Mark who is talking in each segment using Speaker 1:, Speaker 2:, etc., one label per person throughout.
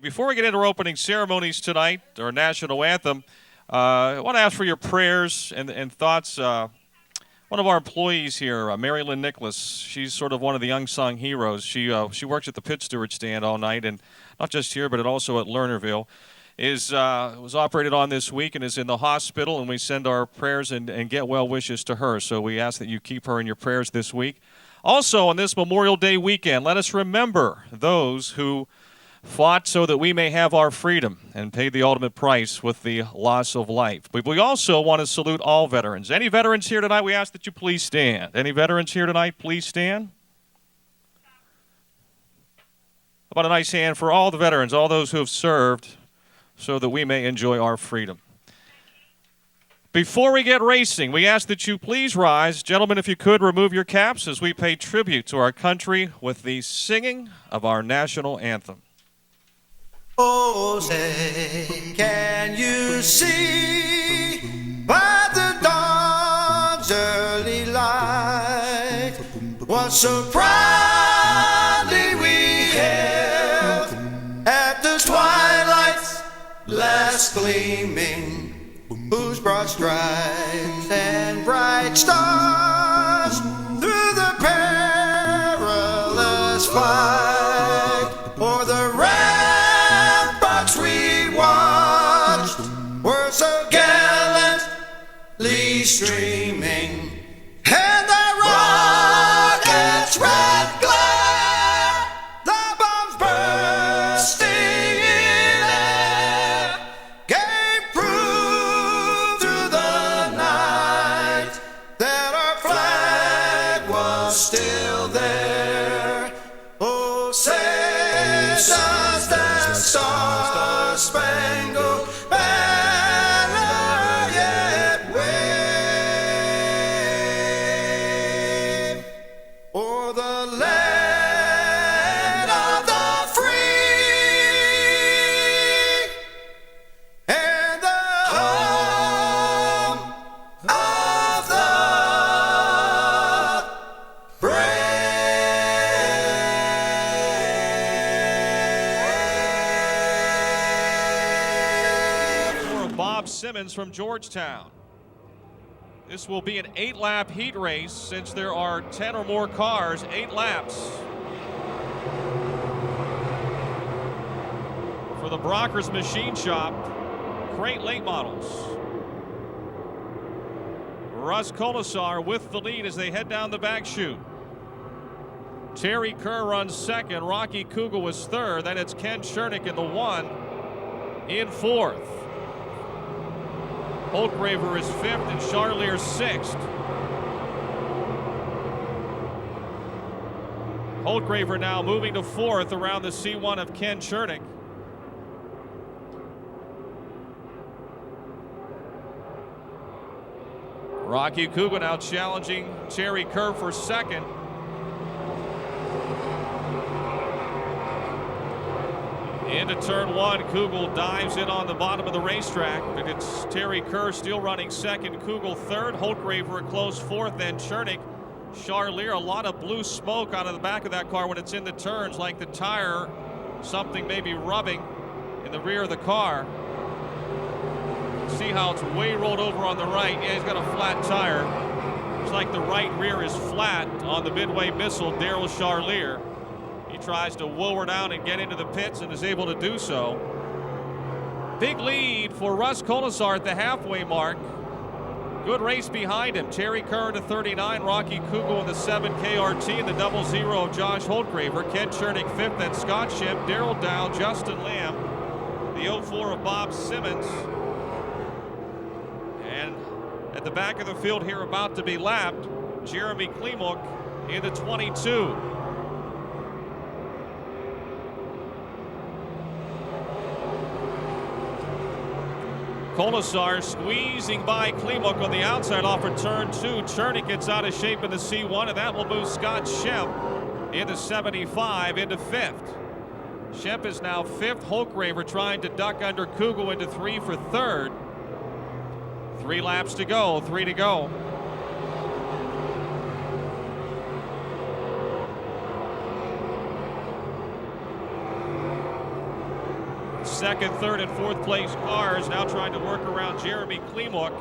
Speaker 1: Before we get into our opening ceremonies tonight, our national anthem, I want to ask for your prayers and thoughts. One of our employees here, Mary Lynn Nicholas, she's sort of one of the unsung heroes. She works at the pit steward stand all night, and not just here, but also at Lernerville. Was operated on this week and is in the hospital, and we send our prayers and get well wishes to her. So we ask that you keep her in your prayers this week. Also, on this Memorial Day weekend, let us remember those who fought so that we may have our freedom and paid the ultimate price with the loss of life. But we also want to salute all veterans. Any veterans here tonight, we ask that you please stand. Any veterans here tonight, please stand. How about a nice hand for all the veterans, all those who have served so that we may enjoy our freedom. Before we get racing, we ask that you please rise. Gentlemen, if you could, remove your caps as we pay tribute to our country with the singing of our national anthem.
Speaker 2: Oh, say, can you see by the dawn's early light what so proudly we hailed at the twilight's last gleaming, whose broad stripes and bright stars through the perilous fight o'er the we watched were so gallantly streaming, and the rocket's red glare, the bombs bursting in air, gave proof through the night that our flag was still there. Oh, say does that Star-Spangled Banner yet wave o'er the land of the free and the home of the brave?
Speaker 1: Simmons from Georgetown. This will be an 8-lap heat race since there are 10 or more cars, 8 laps. For the Brockers Machine Shop, Crate late models. Russ Colasar with the lead as they head down the back chute. Terry Kerr runs second, Rocky Kugel was third, then it's Ken Chernick in the 1 in fourth. Holtgraver is fifth and Charlier sixth. Holtgraver now moving to fourth around the C1 of Ken Chernick. Rocky Kugel now challenging Terry Kerr for second. Into turn one, Kugel dives in on the bottom of the racetrack, but it's Terry Kerr still running second, Kugel third, Holtgraver a close fourth, then Chernick. Charlier, a lot of blue smoke out of the back of that car when it's in the turns, like the tire, something maybe rubbing in the rear of the car. See how it's way rolled over on the right. Yeah, he's got a flat tire. It's like the right rear is flat on the Midway Missile, Daryl Charlier. He tries to whoa her down and get into the pits and is able to do so. Big lead for Russ Colasar at the halfway mark. Good race behind him. Terry Kerr in the 39, Rocky Kugel in the 7 KRT, and the 00 of Josh Holtgraver. Ken Chernick fifth, then Scott Shemp, Darrell Dow, Justin Lamb, the 04 of Bob Simmons. And at the back of the field here about to be lapped, Jeremy Klimuk in the 22. Colasar squeezing by Klimuk on the outside off of turn two. Chernick gets out of shape in the C1, and that will move Scott Shemp in the 75 into fifth. Shemp is now 5th. Holkraver trying to duck under Kugel into 3 for 3rd. 3 laps to go, 3 to go. Second, third, and fourth place cars now trying to work around Jeremy Klimuk.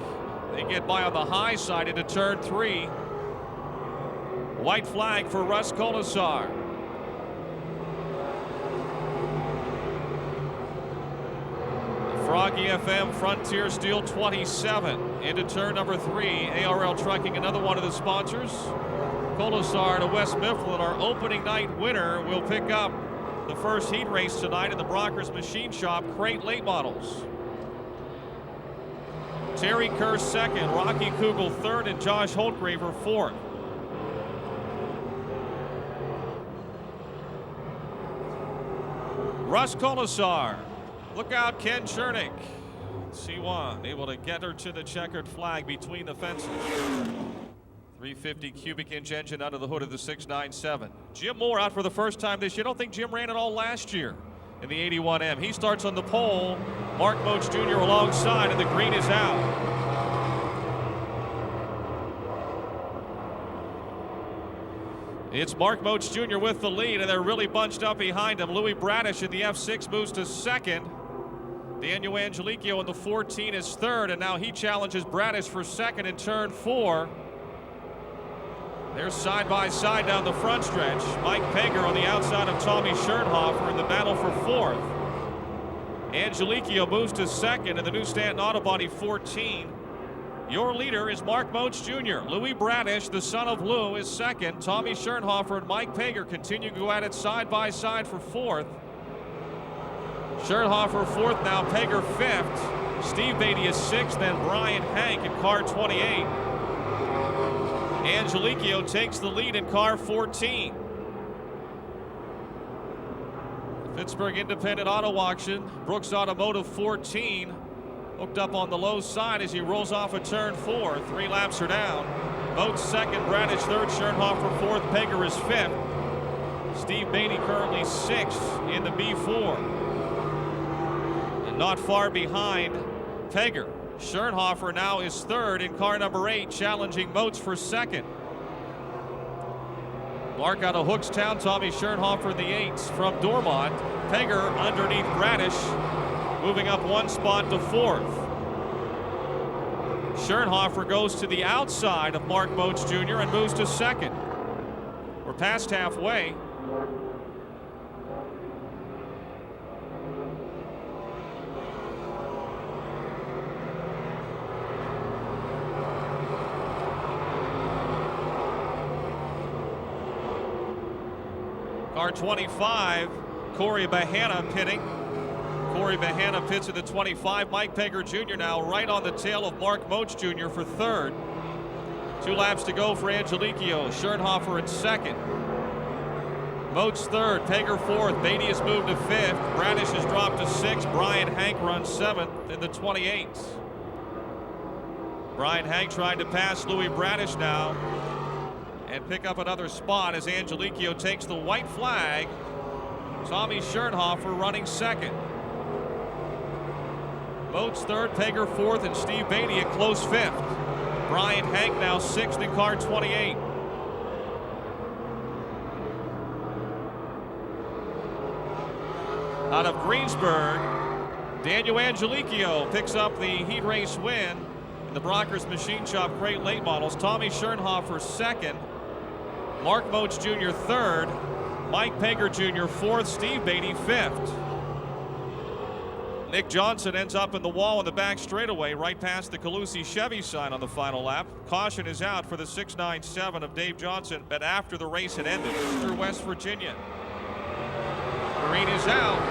Speaker 1: They get by on the high side into turn 3. White flag for Russ Colasar. Froggy FM Frontier Steel 27 into turn number 3. ARL Trucking, another one of the sponsors. Colasar to West Mifflin, our opening night winner, will pick up the first heat race tonight in the Brockers Machine Shop Crate Late Models. Terry Kerr 2nd, Rocky Kugel 3rd, and Josh Holkraver 4th. Russ Colasar. Look out, Ken Chernick. C1 able to get her to the checkered flag between the fences. 350 cubic inch engine under the hood of the 697. Jim Moore out for the first time this year. I don't think Jim ran it all last year in the 81M. He starts on the pole. Mark Moach Jr. alongside, and the green is out. It's Mark Moach Jr. with the lead, and they're really bunched up behind him. Louis Bradish in the F6 moves to 2nd. Daniel Angelico in the 14 is 3rd, and now he challenges Bradish for 2nd in turn 4. They're side by side down the front stretch. Mike Peger on the outside of Tommy Schernhofer in the battle for 4th. Angelico moves to 2nd in the new Stanton Auto Body 14. Your leader is Mark Moach Jr. Louis Bradish, the son of Lou, is 2nd. Tommy Schernhofer and Mike Peger continue to go at it side by side for 4th. Schernhofer 4th now, Peger 5th. Steve Beatty is 6th, then Brian Hank in car 28. Angelico takes the lead in car 14. Pittsburgh Independent Auto Auction, Brooks Automotive 14. Hooked up on the low side as he rolls off a turn 4. 3 laps are down. Moach 2nd, Bradish 3rd, Schernhofer 4th, Peger is 5th. Steve Beatty currently 6th in the B4. And not far behind Peger. Schernhofer now is 3rd in car number 8, challenging Moach for 2nd. Mark out of Hookstown, Tommy Schernhofer the 8th from Dormont. Peger underneath Bradish, moving up 1 spot to 4th. Schernhofer goes to the outside of Mark Moach Jr. and moves to 2nd. We're past halfway. Car 25, Corey Bahana pitting. Corey Bahana pits at the 25. Mike Peger Jr. now right on the tail of Mark Moach Jr. for 3rd. 2 laps to go for Angelico. Schernhofer in 2nd. Moach 3rd, Peger 4th. Beatty has moved to 5th. Bradish has dropped to 6th. Brian Hank runs 7th in the 28. Brian Hank trying to pass Louis Bradish now and pick up another spot as Angelico takes the white flag. Tommy Schernhofer running 2nd. Moach 3rd, Peger 4th, and Steve Beatty a close 5th. Brian Hank now 6th in car 28. Out of Greensburg, Daniel Angelico picks up the heat race win in the Brockers Machine Shop Crate Late Models. Tommy Schernhofer 2nd. Mark Moach Jr. 3rd. Mike Peger Jr. 4th. Steve Beatty 5th. Nick Johnson ends up in the wall in the back straightaway right past the Calusi Chevy sign on the final lap. Caution is out for the 697 of Dave Johnson, but after the race had ended. Through West Virginia. Green is out.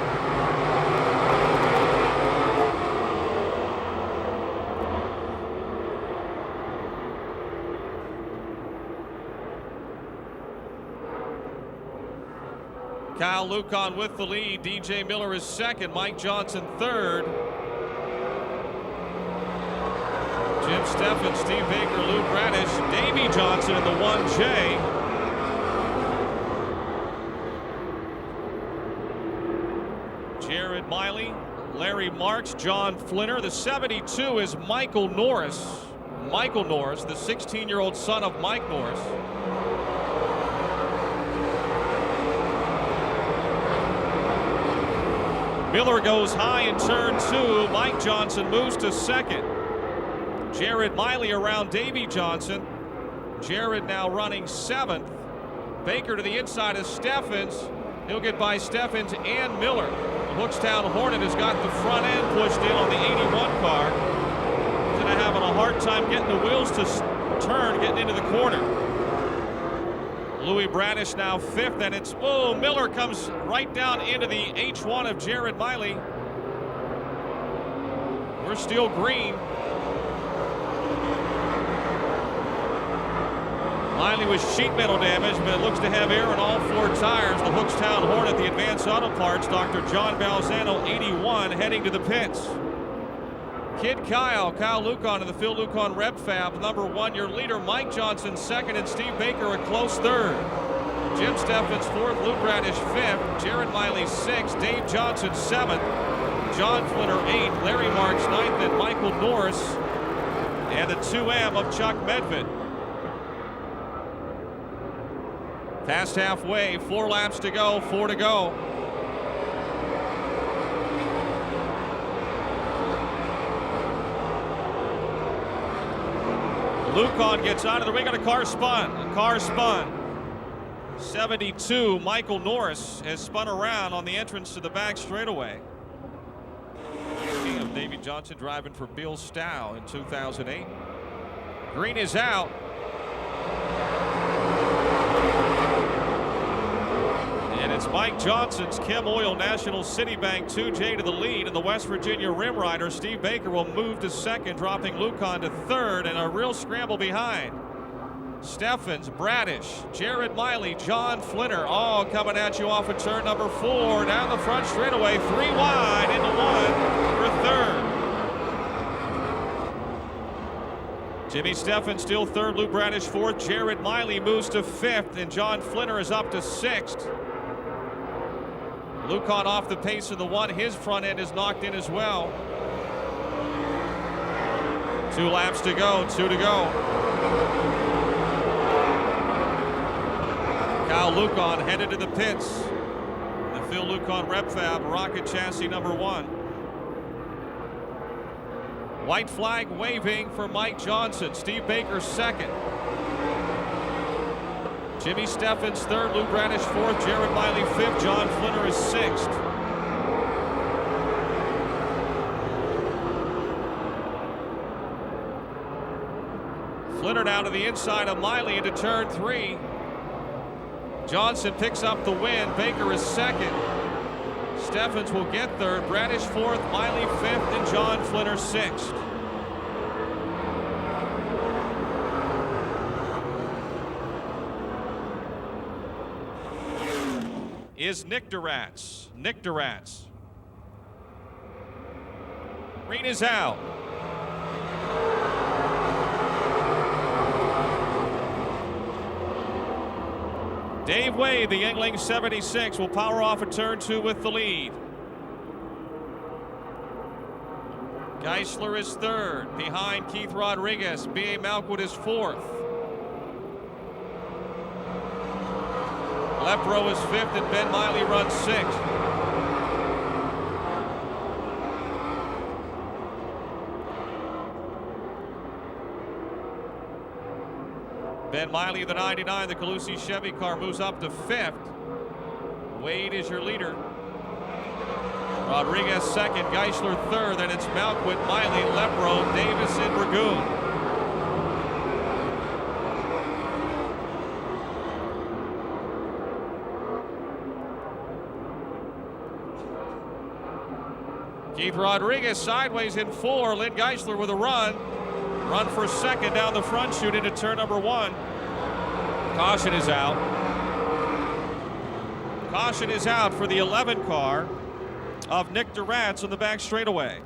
Speaker 1: Kyle Lucon with the lead. DJ Miller is 2nd. Mike Johnson 3rd. Jim Steffen, Steve Baker, Lou Bradish, Davey Johnson in the 1J. Jared Miley, Larry Marks, John Flinner. The 72 is Michael Norris. Michael Norris, the 16-year-old son of Mike Norris. Miller goes high in turn 2. Mike Johnson moves to second. Jared Miley around Davey Johnson. Jared now running 7th. Baker to the inside of Steffens. He'll get by Steffens and Miller. The Hookstown Hornet has got the front end pushed in on the 81 car. He's going to having a hard time getting the wheels to turn, getting into the corner. Louis Bradish now 5th, and it's, oh, Miller comes right down into the H1 of Jared Miley. We're still green. Miley with sheet metal damage, but it looks to have air in all 4 tires. The Hookstown Hornet, the Advanced Auto Parts, Dr. John Balzano, 81, heading to the pits. Kid Kyle Lucan in the Phil Lucan Reb Fab, number 1. Your leader, Mike Johnson, 2nd, and Steve Baker a close 3rd. Jim Steffens 4th, Lou Bradish 5th, Jared Miley 6th, Dave Johnson 7th, John Flinner 8th, Larry Marks 9th, and Michael Norris, and the 2M of Chuck Medved. Past halfway, 4 laps to go, 4 to go. Lucan gets out of the ring on a car spun. A car spun. 72, Michael Norris has spun around on the entrance to the back straightaway. Of Davey Johnson driving for Bill Stow in 2008. Green is out. And it's Mike Johnson's Chem Oil National City Bank 2J to the lead, and the West Virginia Rim Rider Steve Baker will move to 2nd, dropping Lucan to 3rd, and a real scramble behind. Steffens, Bradish, Jared Miley, John Flinner, all coming at you off of turn number 4, down the front straightaway, 3 wide into 1 for 3rd. Jimmy Steffens still 3rd, Lou Bradish 4th, Jared Miley moves to 5th, and John Flinner is up to 6th. Lucan off the pace of the 1. His front end is knocked in as well. 2 laps to go, 2 to go. Kyle Lucan headed to the pits. The Phil Lucan Rep Fab, rocket chassis number 1. White flag waving for Mike Johnson. Steve Baker 2nd. Jimmy Steffens 3rd, Lou Bradish 4th, Jared Miley 5th, John Flinner is 6th. Flinner down to the inside of Miley into turn 3. Johnson picks up the win. Baker is 2nd. Steffens will get 3rd, Bradish 4th, Miley 5th, and John Flinner 6th. Is Nick Durantz. Nick Durantz. Green is out. Dave Wade, the Yuengling 76, will power off at turn 2 with the lead. Geisler is 3rd, behind Keith Rodriguez. B.A. Malkwood is 4th. Lepro is 5th, and Ben Miley runs 6th. Ben Miley, the 99, the Calusi Chevy car, moves up to 5th. Wade is your leader. Rodriguez 2nd, Geisler 3rd, and it's Malkwood, Miley, Lepro, Davis, and Dragoon. Keith Rodriguez sideways in 4. Lynn Geisler with a run. Run for 2nd down the front chute into turn number 1. Caution is out. Caution is out for the 11 car of Nick Durantz on the back straightaway.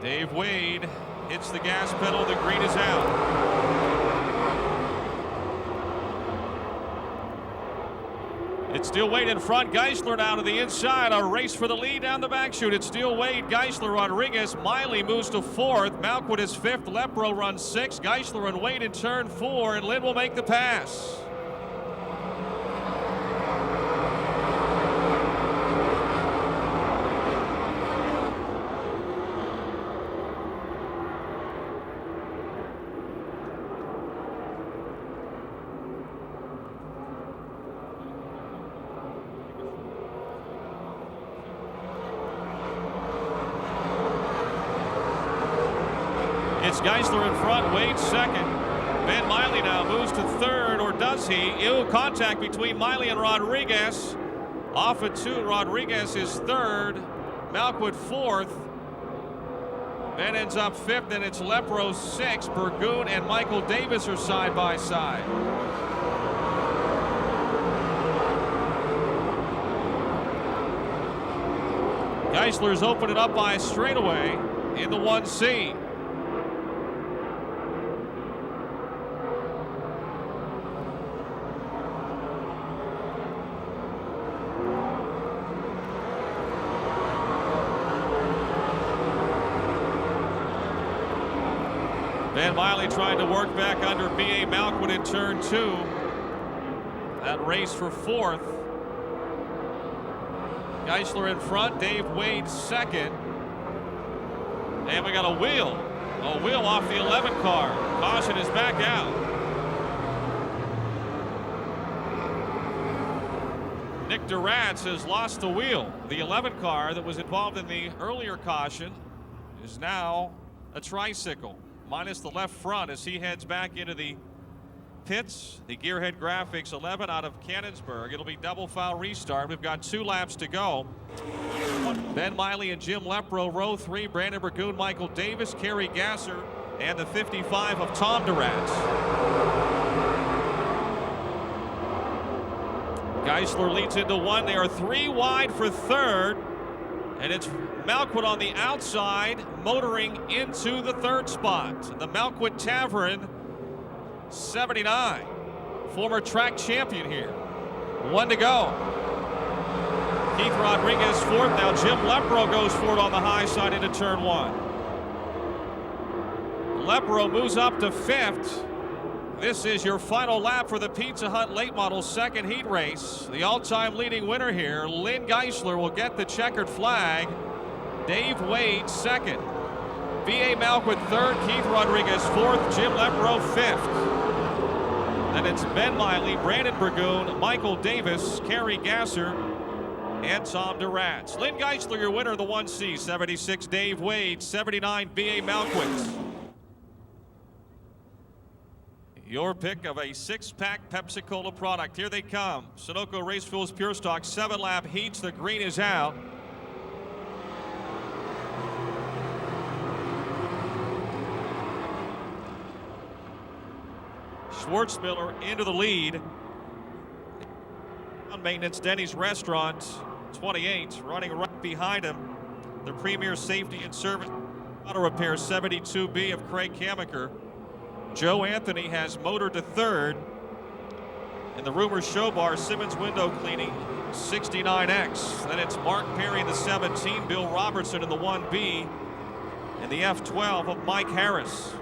Speaker 1: Dave Wade hits the gas pedal. The green is out. It's still Wade in front. Geisler now to the inside. A race for the lead down the back chute. It's still Wade, Geisler, Rodriguez. Miley moves to fourth. Malquit is fifth. Lepro runs sixth. Geisler and Wade in turn 4, and Lynn will make the pass. It's Geisler in front, Wade second. Ben Miley now moves to third, or does he? Contact between Miley and Rodriguez. Off at 2, Rodriguez is third. Malquit fourth. Ben ends up fifth, and it's Lepro sixth. Burgoon and Michael Davis are side by side. Geisler's opened it up by a straightaway in the 1C. Ben Miley trying to work back under B.A. Malquit in turn 2. That race for fourth. Geisler in front, Dave Wade second. And we got a wheel. A wheel off the 11 car. Caution is back out. Nick Duratz has lost the wheel. The 11 car that was involved in the earlier caution is now a tricycle, minus the left front as he heads back into the pits. The Gearhead Graphics 11 out of Cannonsburg. It'll be double foul restart. We've got 2 laps to go. Ben Miley and Jim Lepro, row 3. Brandon Burgoon, Michael Davis, Kerry Gasser, and the 55 of Tom Duratz. Geisler leads into 1. They are 3 wide for third. And it's Malquit on the outside, motoring into the third spot. The Malquit Tavern, 79. Former track champion here. 1 to go. Keith Rodriguez fourth. Now Jim Lepro goes forward on the high side into turn 1. Lepro moves up to fifth. This is your final lap for the Pizza Hut late model second heat race. The all-time leading winner here, Lynn Geisler, will get the checkered flag. Dave Wade second. B.A. Malquit third. Keith Rodriguez fourth. Jim Lepro fifth. Then it's Ben Miley, Brandon Burgoon, Michael Davis, Kerry Gasser, and Tom Duratz. Lynn Geisler, your winner of the 1C. 76, Dave Wade. 79, B.A. Malquit. Your pick of a 6-pack Pepsi-Cola product. Here they come. Sunoco Race Fuels Pure Stock 7-lap heats. The green is out. Schwartzmiller into the lead. On maintenance, Denny's Restaurant, 28, running right behind him. The Premier Safety and Service Auto Repair, 72B of Craig Kamaker. Joe Anthony has motor to third. In the Rumor Show Bar, Simmons Window Cleaning, 69X. Then it's Mark Perry in the 17, Bill Robertson in the 1B, and the F12 of Mike Harris.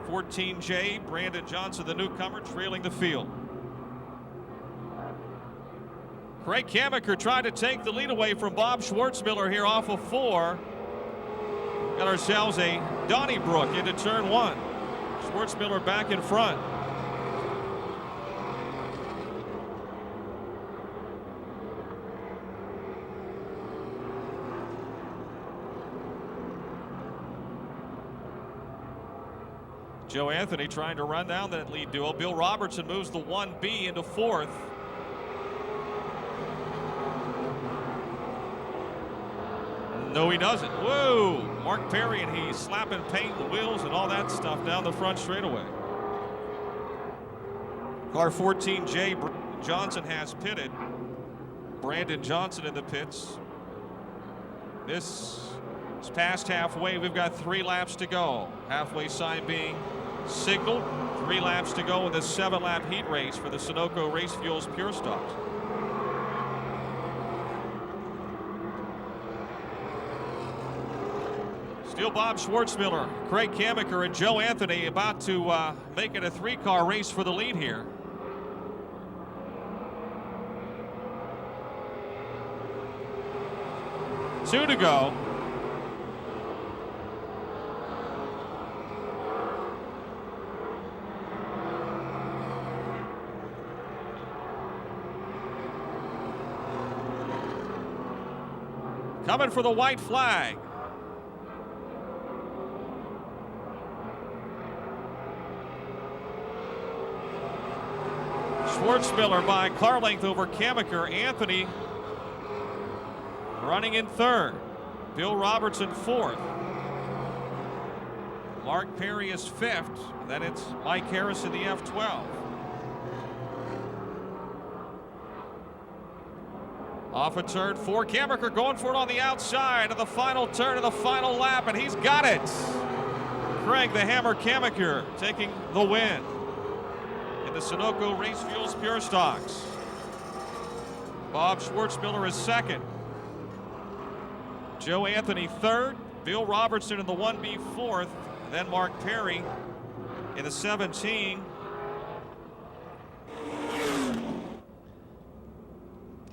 Speaker 1: 14J, Brandon Johnson, the newcomer, trailing the field. Craig Kamaker tried to take the lead away from Bob Schwartzmiller here off of 4. Got ourselves a Donnybrook into turn 1. Schwartzmiller back in front. Joe Anthony trying to run down that lead duo. Bill Robertson moves the 1B into 4th. No, he doesn't. Whoa! Mark Perry, and he's slapping paint, the wheels, and all that stuff down the front straightaway. Car 14J, Johnson has pitted. Brandon Johnson in the pits. This is past halfway. We've got 3 laps to go. Halfway sign being signaled. 3 laps to go in the 7-lap heat race for the Sunoco Race Fuels Pure Stocks. Still Bob Schwartzmiller, Craig Kamiker, and Joe Anthony about to make it a 3-car race for the lead here. Two to go. Coming for the white flag. Schwartzmiller by car length over Kamiker. Anthony running in third. Bill Robertson fourth. Mark Perry is fifth. Then it's Mike Harris in the F12. Off of turn 4, Kamiker going for it on the outside of the final turn of the final lap, and he's got it. Craig the Hammer Kamiker taking the win in the Sunoco Race Fuels Pure Stocks. Bob Schwartzmiller is second. Joe Anthony third. Bill Robertson in the 1B fourth. Then Mark Perry in the 17.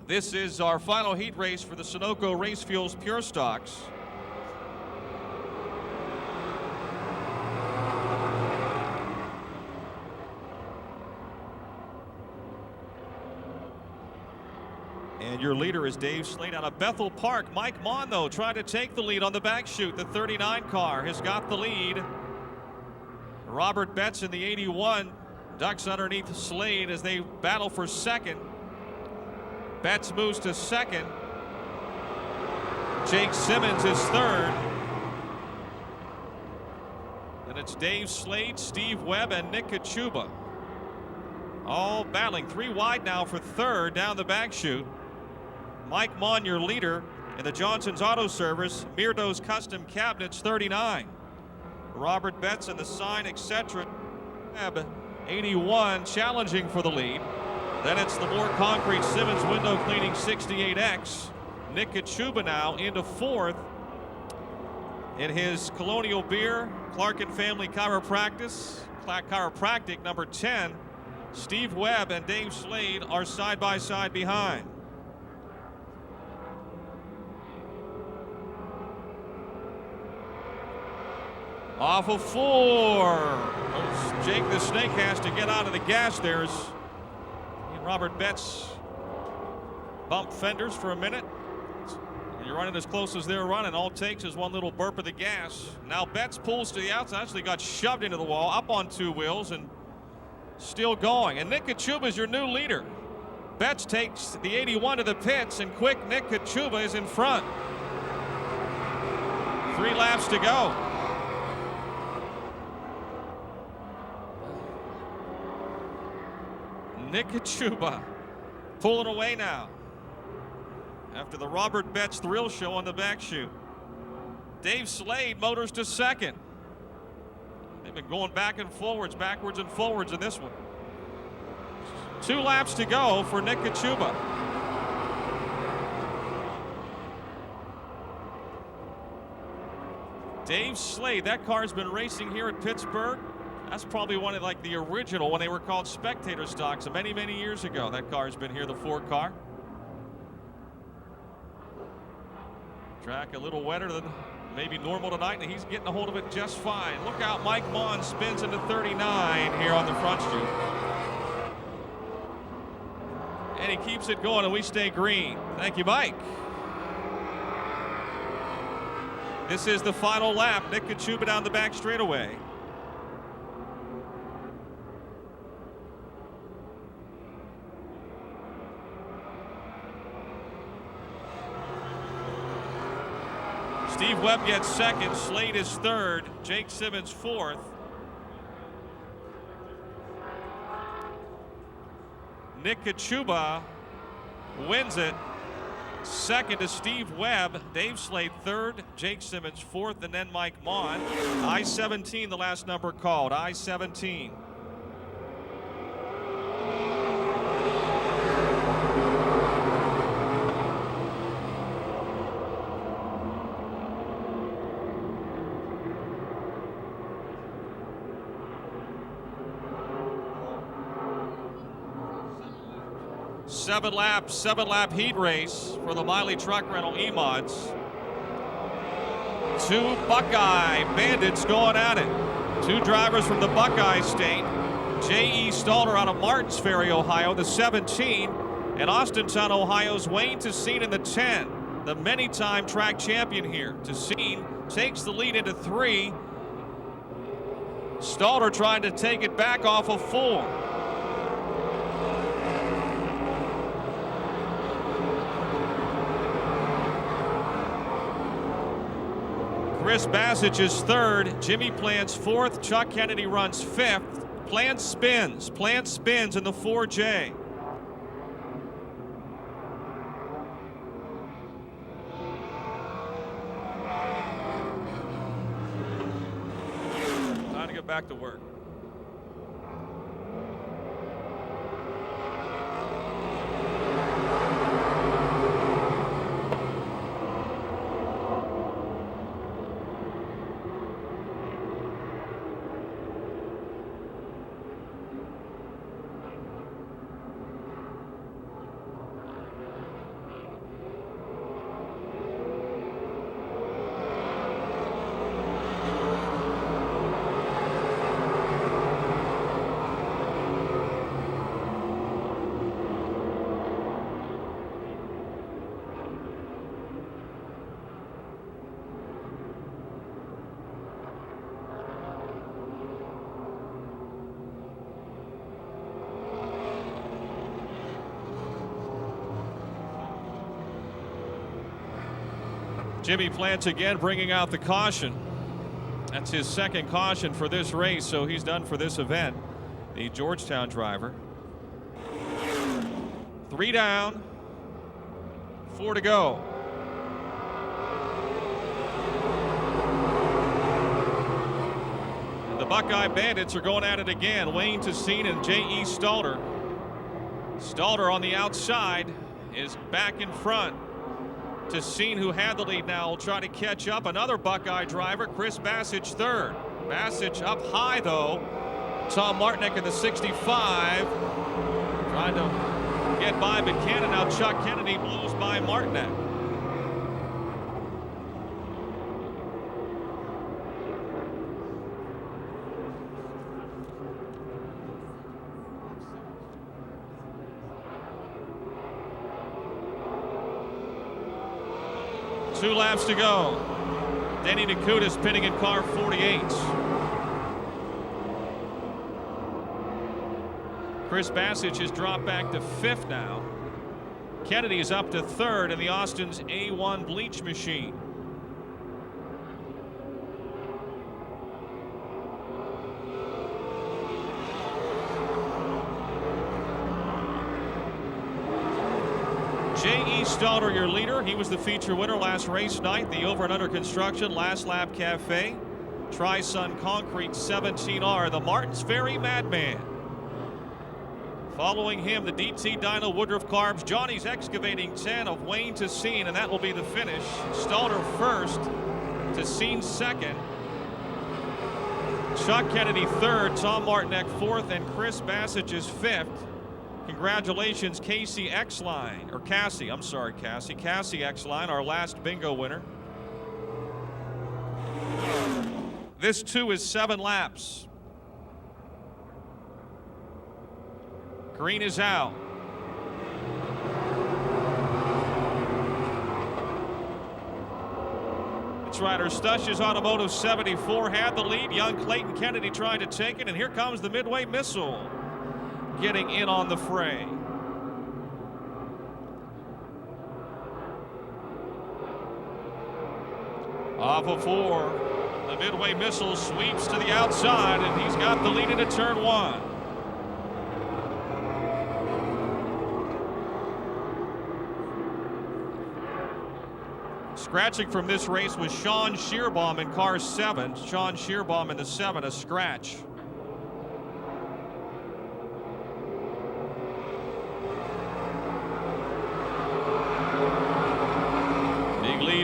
Speaker 1: This is our final heat race for the Sunoco Race Fuels Pure Stocks. And your leader is Dave Slade out of Bethel Park. Mike Mon, though, trying to take the lead on the back chute. The 39 car has got the lead. Robert Betts in the 81 ducks underneath Slade as they battle for second. Betts moves to second. Jake Simmons is third. And it's Dave Slade, Steve Webb, and Nick Kachuba. All battling. 3 wide now for third down the back chute. Mike Mon, your leader, in the Johnson's Auto Service, Mirdo's Custom Cabinets, 39. Robert Betts in the Sign, etc. 81, challenging for the lead. Then it's the more concrete Simmons Window Cleaning 68X. Nick Kachuba now into fourth in his Colonial Beer, Clark and Family Chiropractic number 10. Steve Webb and Dave Slade are side by side behind. Off of 4. Jake the Snake has to get out of the gas there. Robert Betts bump fenders for a minute. When you're running as close as they're running, all it takes is one little burp of the gas. Now Betts pulls to the outside, actually got shoved into the wall, up on 2 wheels, and still going. And Nick Kachuba is your new leader. Betts takes the 81 to the pits, and quick Nick Kachuba is in front. 3 laps to go. Nick Kachuba pulling away now after the Robert Betts thrill show on the back chute. Dave Slade motors to second. They've been going backwards and forwards in this one. 2 laps to go for Nick Kachuba. Dave Slade, that car's been racing here at Pittsburgh. That's probably one of the original when they were called spectator stocks many, many years ago. That car's been here, the 4 car. Track a little wetter than maybe normal tonight, and he's getting a hold of it just fine. Look out, Mike Mon spins into 39 here on the front chute. And he keeps it going, and we stay green. Thank you, Mike. This is the final lap. Nick Kachuba down the back straightaway. Steve Webb gets second, Slade is third, Jake Simmons fourth. Nick Kachuba wins it. Second to Steve Webb, Dave Slade third, Jake Simmons fourth, and then Mike Mon. I-17, the last number called, I-17. Seven lap heat race for the Miley Truck Rental E-Mods. Two Buckeye Bandits going at it. Two drivers from the Buckeye State. J.E. Stalter out of Martins Ferry, Ohio, the 17. And Austintown, Ohio's Wayne Tessine in the 10. The many-time track champion here. Tessine takes the lead into 3. Stalter trying to take it back off of 4. Chris Bassich is 3rd. Jimmy Plant's 4th. Chuck Kennedy runs 5th. Plant spins in the 4J. Time to get back to work. Jimmy Plant again bringing out the caution. That's his 2nd caution for this race, so he's done for this event. The Georgetown driver. 3 down, 4 to go. The Buckeye Bandits are going at it again. Wayne Tessine and J.E. Stalter. Stalter on the outside is back in front. Tessine, who had the lead now, will try to catch up. Another Buckeye driver, Chris Bassich, 3rd. Bassich up high, though. Tom Martinek in the 65. Trying to get by Buchanan. Now Chuck Kennedy blows by Martinek. Two laps to go. Denny Nakutis pitting in car 48. Chris Bassich has dropped back to 5th now. Kennedy is up to 3rd in the Austin's A1 bleach machine. J.E. Stalter, your leader. He was the feature winner last race night. The over and under construction last lap cafe. Tri-Sun Concrete 17R. The Martins Ferry Madman. Following him, the DT Dyno Woodruff Carbs. Johnny's Excavating 10 of Wayne Tessine, and that will be the finish. Stalter 1st. Tessine 2nd. Chuck Kennedy 3rd. Tom Martinek 4th, and Chris Bassich is 5th. Congratulations, Cassie X-Line, or Cassie, I'm sorry, Cassie X-Line, our last bingo winner. This too is 7 laps. Green is out. It's Ryder Stush's Automotive 74 had the lead. Young Clayton Kennedy trying to take it, and here comes the Midway Missile getting in on the fray. Off of 4, the Midway Missile sweeps to the outside, and he's got the lead into turn 1. Scratching from this race was Sean Shearbaum in car 7. Sean Shearbaum in the 7, a scratch.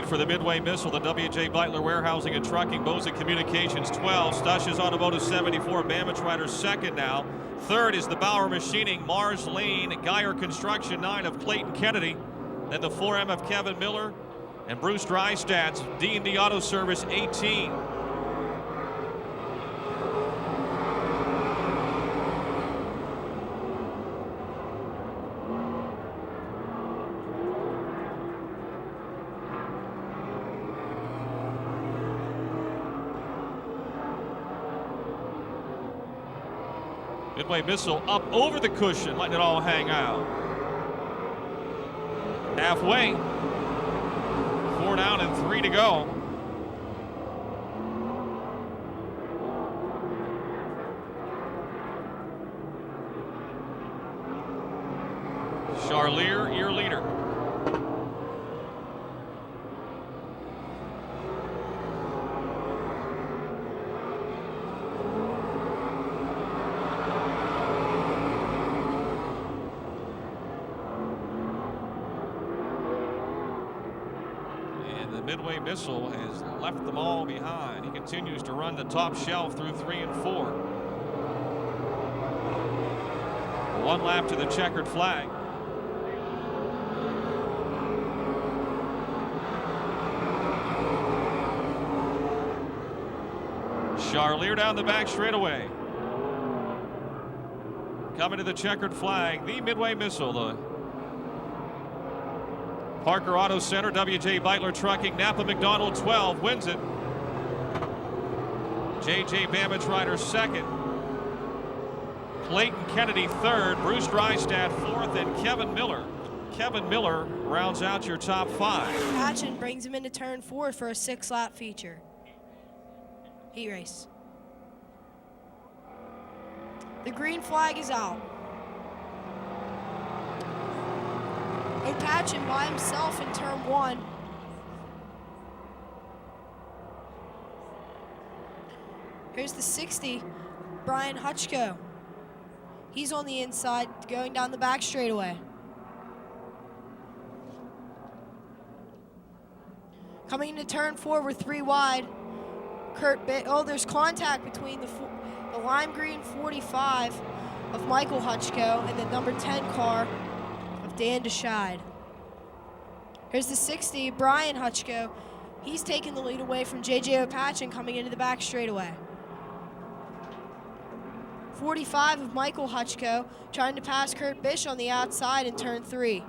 Speaker 1: For the Midway Missile, the W.J. Beitler Warehousing and Trucking, Boza Communications 12, Stush's Automotive 74, Bama Rider 2nd now. Third is the Bauer Machining, Mars Lane, Geyer Construction 9 of Clayton Kennedy. Then the 4M of Kevin Miller and Bruce Drystad's D&D Auto Service 18. Midway Missile up over the cushion, letting it all hang out. Halfway. 4 down and 3 to go. Charlier, your leader. Midway Missile has left them all behind. He continues to run the top shelf through 3 and 4. 1 lap to the checkered flag. Charlier down the back straightaway. Coming to the checkered flag, the Midway Missile, the Parker Auto Center, W.J. Beitler Trucking, Napa McDonald 12 wins it. J.J. Bamage Rider second. Clayton Kennedy third. Bruce Drystad fourth, and Kevin Miller. Kevin Miller rounds out your top 5.
Speaker 3: Patchen brings him into turn 4 for a 6-lap feature. Heat race. The green flag is out. Patchen by himself in turn 1. Here's the 60, Brian Hutchko. He's on the inside, going down the back straightaway. Coming into turn 4, we're 3 wide. There's contact between the lime green 45 of Michael Hutchko and the number 10 car of Dan DeShide. Here's the 60, Brian Hutchko. He's taking the lead away from J.J. Patchen coming into the back straightaway. 45 of Michael Hutchko trying to pass Kurt Bish on the outside in turn 3.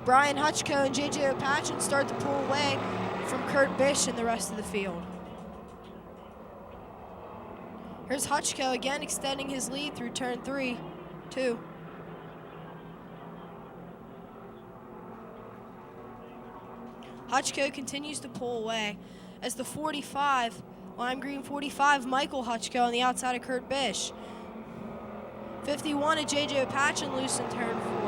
Speaker 3: Brian Hutchko and J.J. Patchen start to pull away from Kurt Bish and the rest of the field. Here's Hutchko again extending his lead through turn 3, 2. Hutchko continues to pull away as the 45, lime green 45, Michael Hutchko on the outside of Kurt Bish. 51 of J.J. Patchen loose in turn 4.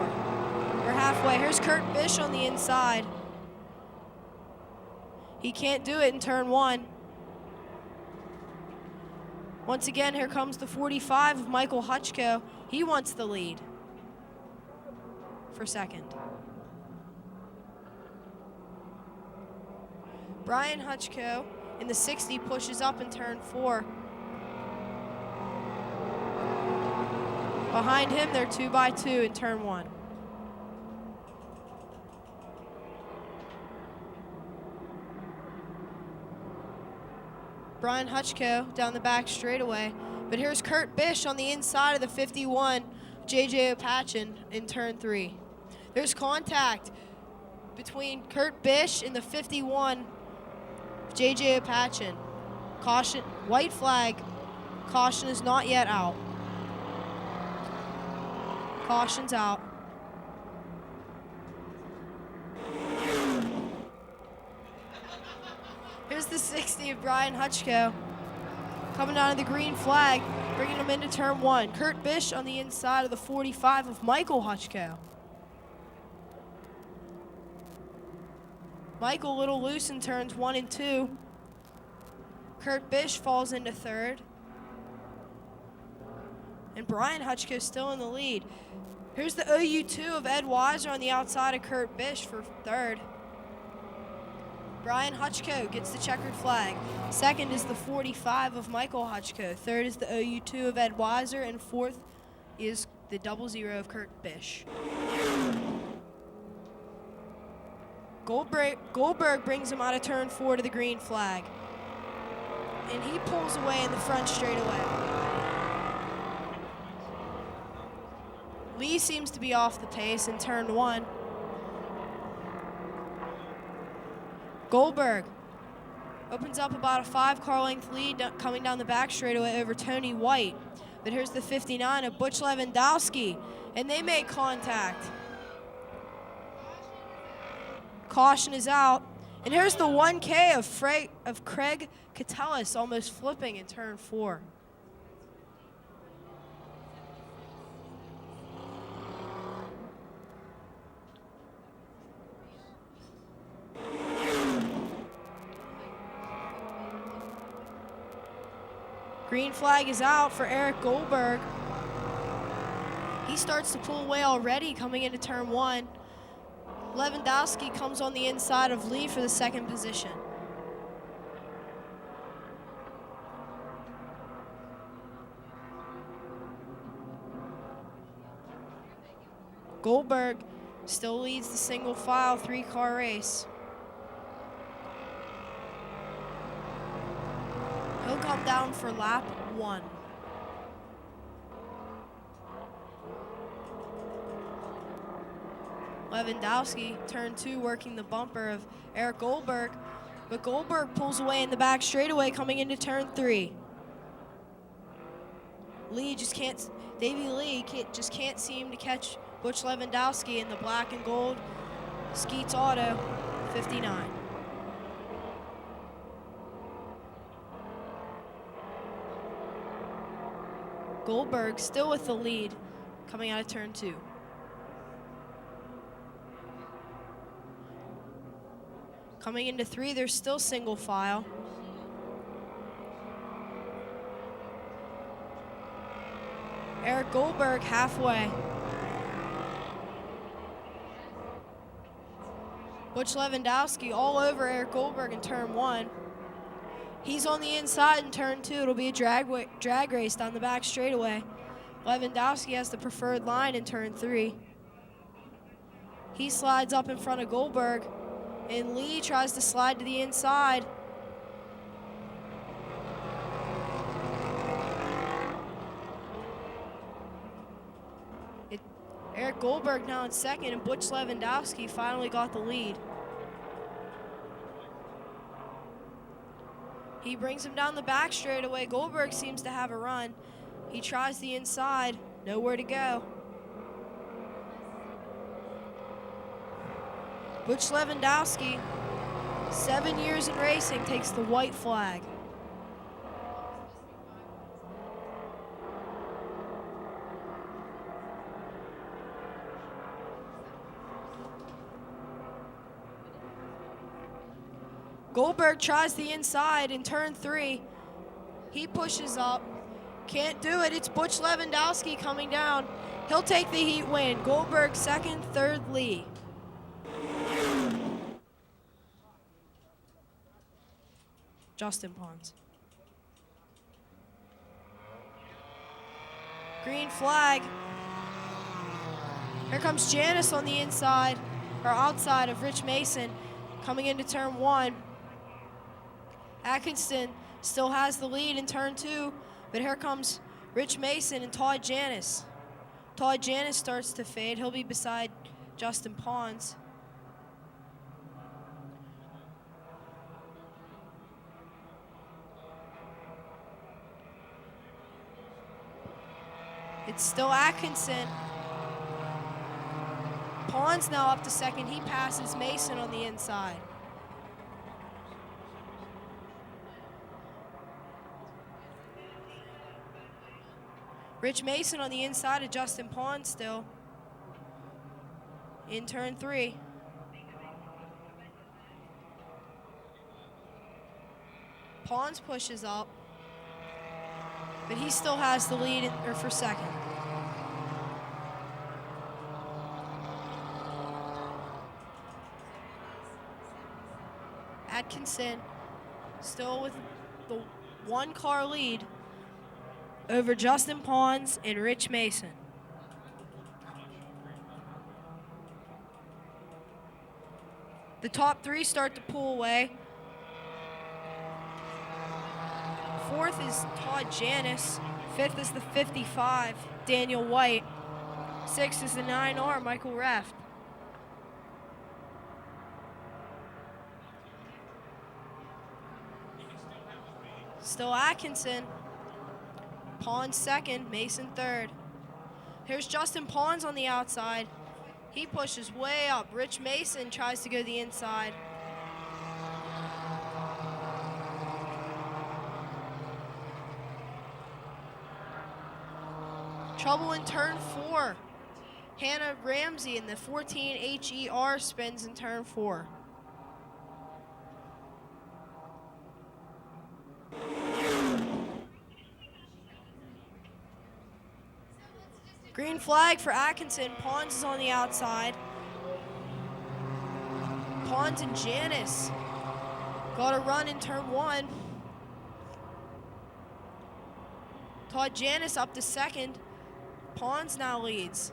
Speaker 3: We're halfway. Here's Kurt Bish on the inside. He can't do it in turn 1. Once again, here comes the 45 of Michael Hutchko. He wants the lead for second. Brian Hutchko in the 60 pushes up in turn 4. Behind him, they're 2 by 2 in turn 1. Brian Hutchko down the back straightaway. But here's Kurt Bish on the inside of the 51, J.J. Patchen in turn 3. There's contact between Kurt Bish and the 51, J.J. Patchen. Caution, white flag. Caution is not yet out. Caution's out. Here's the 60 of Brian Hutchko coming down to the green flag, bringing him into turn 1. Kurt Bish on the inside of the 45 of Michael Hutchko. Michael a little loose in turns 1 and 2. Kurt Bish falls into third. And Brian Hutchko still in the lead. Here's the OU2 of Ed Weiser on the outside of Kurt Bish for third. Brian Hutchko gets the checkered flag. Second is the 45 of Michael Hutchko. Third is the OU2 of Ed Weiser. And fourth is the 00 of Kurt Bish. Goldberg brings him out of turn 4 to the green flag. And he pulls away in the front straightaway. Lee seems to be off the pace in turn 1. Goldberg opens up about a 5-car length lead coming down the back straightaway over Tony White. But here's the 59 of Butch Lewandowski, and they make contact. Caution is out. And here's the 1K of Craig Catellis almost flipping in turn 4. Green flag is out for Eric Goldberg. He starts to pull away already coming into turn 1. Lewandowski comes on the inside of Lee for the second position. Goldberg still leads the single file 3-car race. He'll come down for lap 1. Lewandowski, turn 2, working the bumper of Eric Goldberg, but Goldberg pulls away in the back straightaway coming into turn 3. Davey Lee just can't seem to catch Butch Lewandowski in the black and gold Skeets Auto 59. Goldberg still with the lead coming out of turn 2. Coming into 3, there's still single file. Eric Goldberg halfway. Butch Lewandowski all over Eric Goldberg in turn 1. He's on the inside in turn 2. It'll be a drag race down the back straightaway. Lewandowski has the preferred line in turn 3. He slides up in front of Goldberg, and Lee tries to slide to the inside. Eric Goldberg now in second, and Butch Lewandowski finally got the lead. He brings him down the back straightaway. Goldberg seems to have a run. He tries the inside, nowhere to go. Butch Lewandowski, 7 years in racing, takes the white flag. Goldberg tries the inside in turn 3. He pushes up. Can't do it. It's Butch Lewandowski coming down. He'll take the heat win. Goldberg second, third Lee. Justin Pons. Green flag. Here comes Janice on the inside, or outside of Rich Mason, coming into turn 1. Atkinson still has the lead in turn 2, but here comes Rich Mason and Todd Janis. Todd Janis starts to fade. He'll be beside Justin Pons. It's still Atkinson. Pons now up to second. He passes Mason on the inside. Rich Mason on the inside of Justin Pons still. In turn 3. Pons pushes up, but he still has the lead for second. Atkinson still with the 1-car lead over Justin Pons and Rich Mason. The top 3 start to pull away. 4th is Todd Janis. 5th is the 55, Daniel White. 6th is the 9R, Michael Reft. Still Atkinson. Pons 2nd, Mason 3rd. Here's Justin Pons on the outside. He pushes way up. Rich Mason tries to go the inside. Trouble in turn 4. Hannah Ramsey in the 14 HER spins in turn 4. Green flag for Atkinson. Pons is on the outside. Pons and Janis got a run in turn 1. Todd Janis up to 2nd. Pons now leads.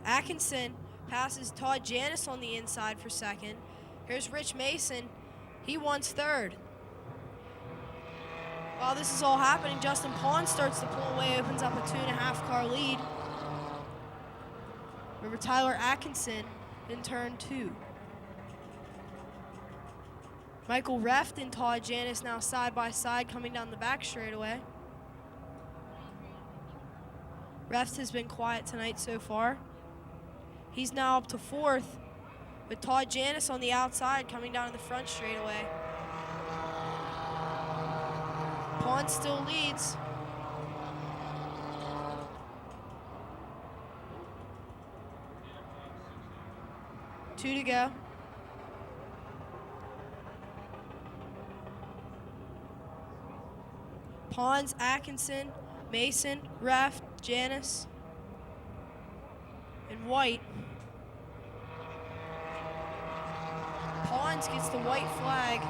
Speaker 3: Atkinson passes Todd Janis on the inside for 2nd. Here's Rich Mason. He wants 3rd. While this is all happening, Justin Pons starts to pull away, opens up a 2.5-car lead over Tyler Atkinson in turn 2. Michael Reft and Todd Janis now side by side coming down the back straightaway. Reft has been quiet tonight so far. He's now up to 4th with Todd Janis on the outside coming down to the front straightaway. Pons still leads. Two to go. Pons, Atkinson, Mason, Reft, Janis, and White. Pons gets the white flag.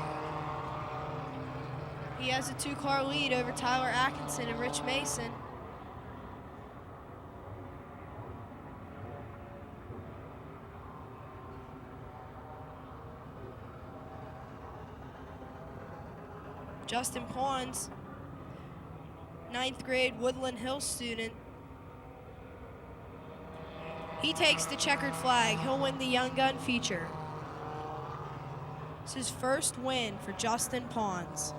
Speaker 3: He has a 2-car lead over Tyler Atkinson and Rich Mason. Justin Pons, 9th grade Woodland Hills student. He takes the checkered flag. He'll win the Young Gun feature. It's his first win for Justin Pons.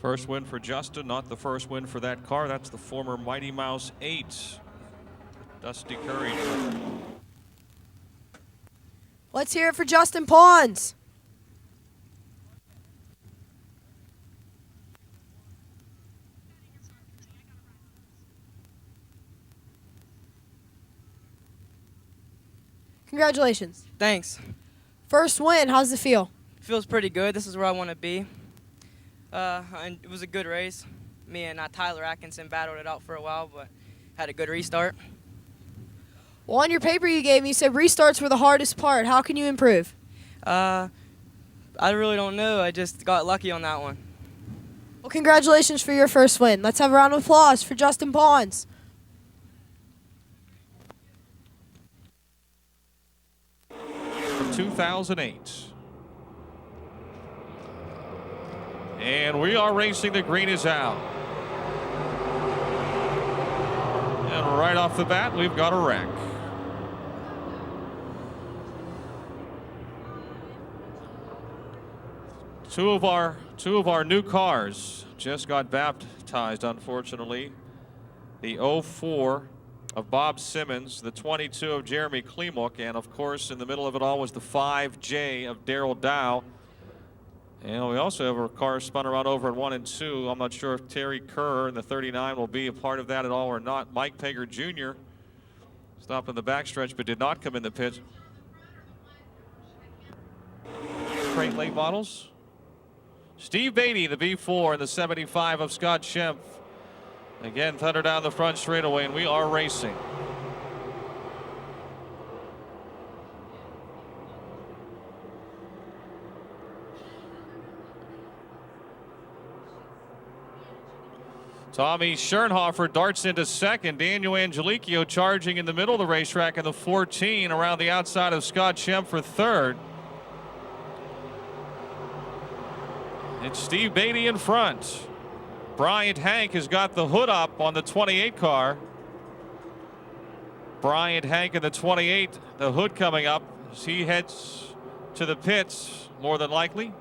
Speaker 1: First win for Justin, not the first win for that car. That's the former Mighty Mouse 8, Dusty Curry.
Speaker 3: Let's hear it for Justin Pons. Congratulations.
Speaker 4: Thanks.
Speaker 3: First win, how's it feel?
Speaker 4: Feels pretty good. This is where I want to be. And it was a good race. Me and Tyler Atkinson battled it out for a while, but had a good restart.
Speaker 3: Well, on your paper you gave me, you said restarts were the hardest part. How can you improve?
Speaker 4: I really don't know. I just got lucky on that one.
Speaker 3: Well, congratulations for your first win. Let's have a round of applause for Justin Pons.
Speaker 1: From 2008. And we are racing. The green is out. And right off the bat, we've got a wreck. Two of our new cars just got baptized, unfortunately. The 04 of Bob Simmons, the 22 of Jeremy Klimuk, and of course in the middle of it all was the 5J of Daryl Dow. And we also have our cars spun around over at 1 and 2. I'm not sure if Terry Kerr in the 39 will be a part of that at all or not. Mike Pager Jr. stopped in the backstretch but did not come in the pit. crate late models. Steve Beatty, the B4 in the 75 of Scott Schemp. Again, thunder down the front straightaway, and we are racing. Tommy Schernhofer darts into second. Daniel Angelicchio charging in the middle of the racetrack in the 14 around the outside of Scott Schemp for third. It's Steve Beatty in front. Bryant Hank has got the hood up on the 28 car. Bryant Hank in the 28, the hood coming up as he heads to the pits, more than likely.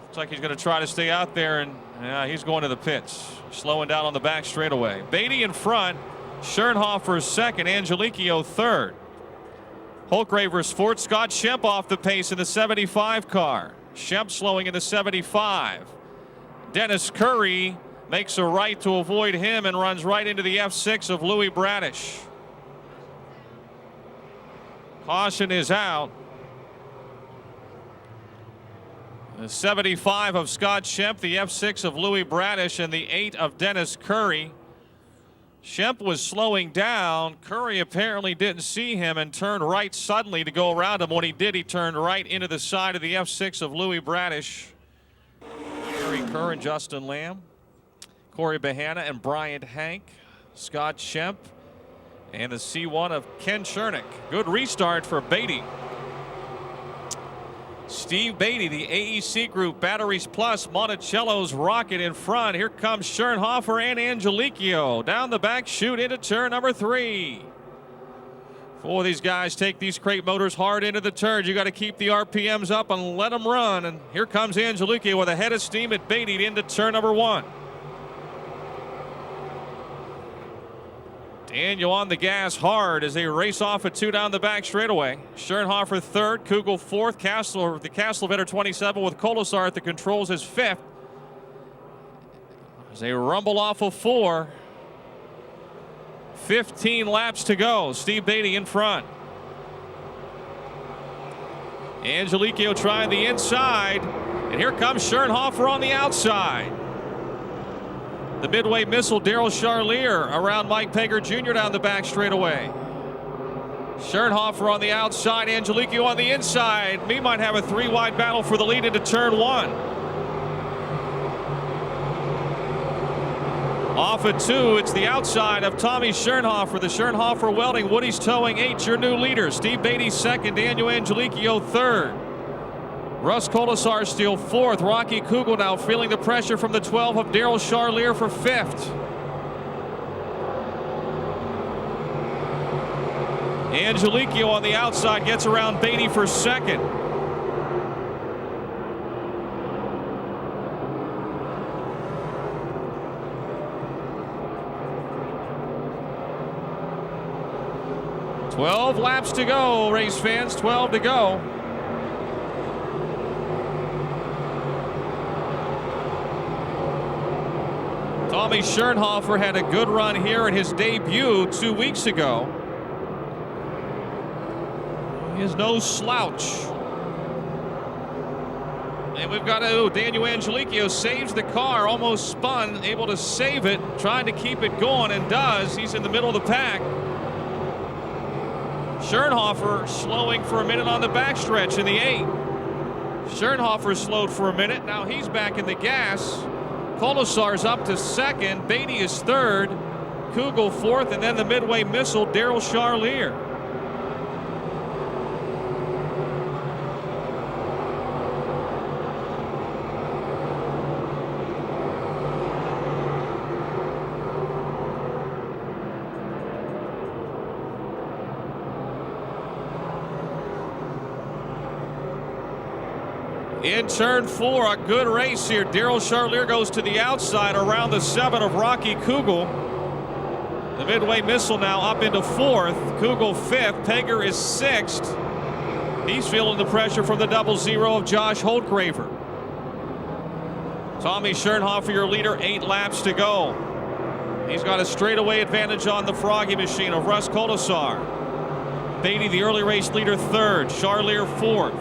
Speaker 1: Looks like he's going to try to stay out there, and he's going to the pits, slowing down on the back straightaway. Beatty in front, Schernhofer second, Angelicchio third. Holkraver's fourth, Scott Schemp off the pace in the 75 car. Schemp slowing in the 75. Dennis Curry makes a right to avoid him and runs right into the F6 of Louis Bradish. Caution is out. The 75 of Scott Schemp, the F6 of Louis Bradish, and the 8 of Dennis Curry. Schemp was slowing down. Curry apparently didn't see him and turned right suddenly to go around him. When he did, he turned right into the side of the F6 of Louis Bradish. Gary Kerr and Justin Lamb, Corey Bahana and Bryant Hank, Scott Schemp, and the C1 of Ken Chernick. Good restart for Beatty. Steve Beatty, the AEC Group, Batteries Plus, Monticello's Rocket in front. Here comes Schernhofer and Angelicchio down the back chute into turn number 3. Four of these guys take these crate motors hard into the turns. You got to keep the RPMs up and let them run. And here comes Angelicchio with a head of steam at Beatty into turn number 1. Daniel on the gas hard as they race off at 2 down the back straightaway. Schernhofer third, Kugel fourth, the Castlevetter 27 with Kolesar at the controls is fifth. As they rumble off of 4. 15 laps to go. Steve Beatty in front. Angelicchio trying the inside, and here comes Schernhofer on the outside. The midway missile, Daryl Charlier around Mike Pager Jr. down the back straightaway. Schernhofer on the outside, Angelicchio on the inside. We might have a 3-wide battle for the lead into turn 1. Off at 2, it's the outside of Tommy Schernhofer. The Schernhofer Welding, Woody's Towing 8, your new leader. Steve Beatty second, Daniel Angelicchio third. Russ Kolesar still fourth. Rocky Kugel now feeling the pressure from the 12 of Daryl Charlier for fifth. Angelicchio on the outside gets around Beatty for second. "12 laps to go, race fans, 12 to go." Tommy Schernhofer had a good run here in his debut 2 weeks ago. He is no slouch. And we've got Daniel Angelicchio saves the car, almost spun, able to save it, trying to keep it going, and does. He's in the middle of the pack. Schernhofer slowing for a minute on the backstretch in the 8. Schernhofer slowed for a minute. Now he's back in the gas. Kolesar's up to second. Beatty is third. Kugel fourth, and then the midway missile, Daryl Charlier. In turn 4, a good race here. Daryl Charlier goes to the outside around the 7 of Rocky Kugel. The midway missile now up into 4th. Kugel 5th. Pager is 6th. He's feeling the pressure from the 00 of Josh Holtgraver. Tommy Schernhofer, your leader, 8 laps to go. He's got a straightaway advantage on the Froggy machine of Russ Kolesar. Beatty, the early race leader, 3rd. Charlier 4th.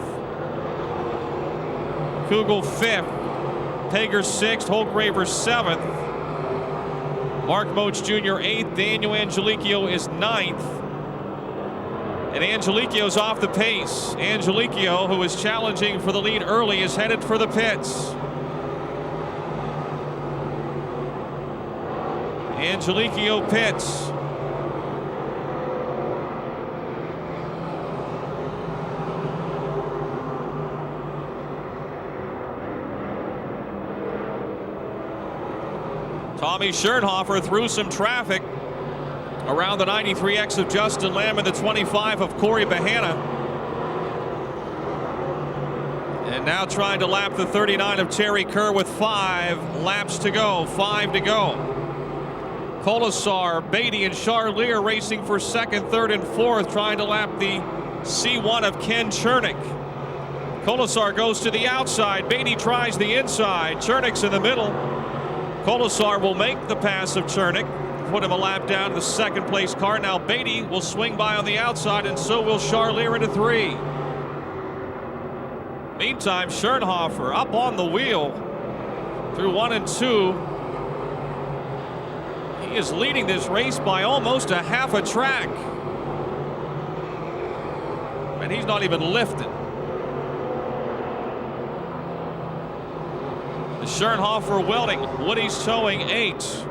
Speaker 1: Kugel 5th. Pager 6th. Holtgraver 7th. Mark Moach Jr. 8th. Daniel Angelicchio is 9th. And Angelicchio's off the pace. Angelicchio, who is challenging for the lead early, is headed for the pits. Angelicchio pits. Tommy Schernhofer through some traffic around the 93X of Justin Lamb and the 25 of Corey Bahana. And now trying to lap the 39 of Terry Kerr with 5 laps to go. 5 to go. Colasar, Beatty, and Charlier racing for 2nd, 3rd, and 4th, trying to lap the C1 of Ken Chernick. Colasar goes to the outside. Beatty tries the inside. Chernick's in the middle. Colasar will make the pass of Chernick, put him a lap down to the 2nd place car. Now Beatty will swing by on the outside, and so will Charlier into 3. Meantime, Schernhofer up on the wheel through 1 and 2. He is leading this race by almost a half a track. And he's not even lifted. The Schernhofer welding. Woody's towing 8.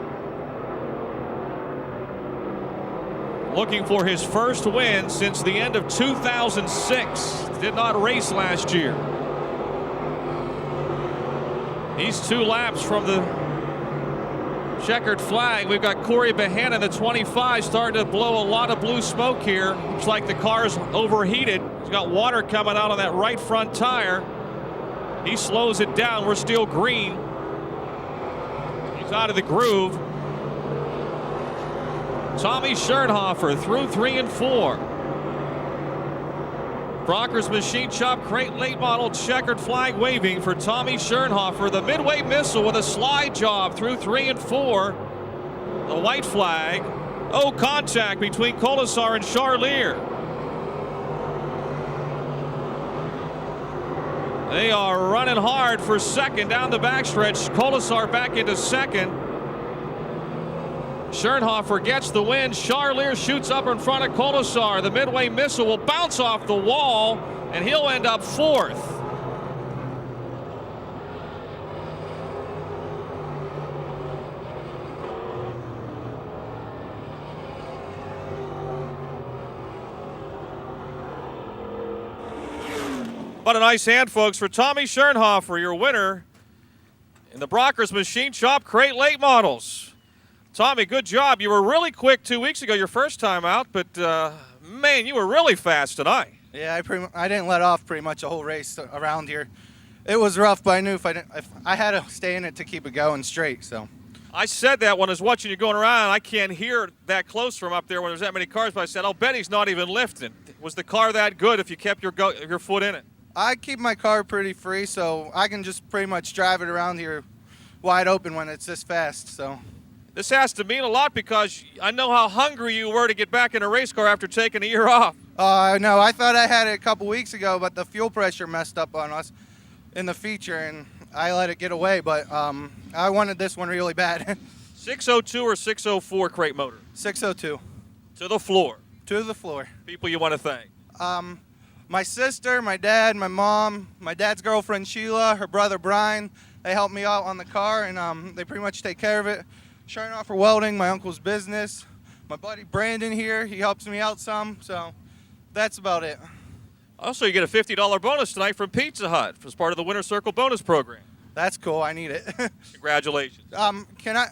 Speaker 1: Looking for his first win since the end of 2006. Did not race last year. He's 2 laps from the checkered flag. We've got Corey Bahana, the 25, starting to blow a lot of blue smoke here. Looks like the car's overheated. He's got water coming out on that right front tire. He slows it down. We're still green. He's out of the groove. Tommy Schernhofer through 3 and 4. Brockers Machine Shop crate late model checkered flag waving for Tommy Schernhofer. The midway missile with a slide job through 3 and 4. The white flag. Oh, contact between Colasar and Charlier. They are running hard for 2nd down the backstretch. Colasar back into 2nd. Schernhofer gets the win. Charlier shoots up in front of Colasar. The midway missile will bounce off the wall, and he'll end up 4th. What a nice hand, folks, for Tommy Schernhofer, your winner in the Brockers Machine Shop crate late models. Tommy, good job. You were really quick 2 weeks ago, your first time out, but man, you were really fast tonight.
Speaker 5: Yeah, I didn't let off pretty much the whole race around here. It was rough, but I knew if I had to stay in it to keep it going straight. So
Speaker 1: I said that when I was watching you going around. I can't hear that close from up there when there's that many cars, but I said, I'll bet he's not even lifting. Was the car that good if you kept your foot in it?
Speaker 5: I keep my car pretty free, so I can just pretty much drive it around here wide open when it's this fast. So
Speaker 1: this has to mean a lot because I know how hungry you were to get back in a race car after taking a year off.
Speaker 5: No, I thought I had it a couple weeks ago, but the fuel pressure messed up on us in the feature, and I let it get away. But I wanted this one really bad.
Speaker 1: 602 or 604 crate motor?
Speaker 5: 602.
Speaker 1: To the floor.
Speaker 5: To the floor.
Speaker 1: People you want to thank?
Speaker 5: My sister, my dad, my mom, my dad's girlfriend Sheila, her brother Brian. They helped me out on the car, and they pretty much take care of it. Schernhofer Welding, my uncle's business. My buddy Brandon here, he helps me out some, so that's about it. Also, you get a $50 bonus tonight from Pizza Hut as part of the Winter Circle bonus program. That's cool, I need it.
Speaker 1: Congratulations.
Speaker 5: I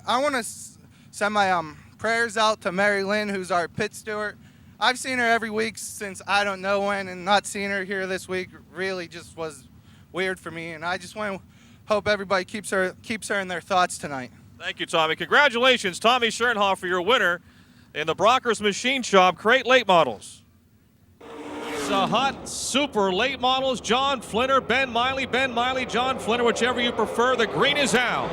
Speaker 5: want to send my prayers out to Mary Lynn, who's our pit steward. I've seen her every week since I don't know when, and not seeing her here this week really just was weird for me, and I just want to hope everybody keeps her in their thoughts tonight.
Speaker 1: Thank you, Tommy. Congratulations, Tommy Schernhofer, your winner in the Brockers Machine Shop crate late models. Hut Super late models, John Flinner, Ben Miley, John Flinner, whichever you prefer. The green is out.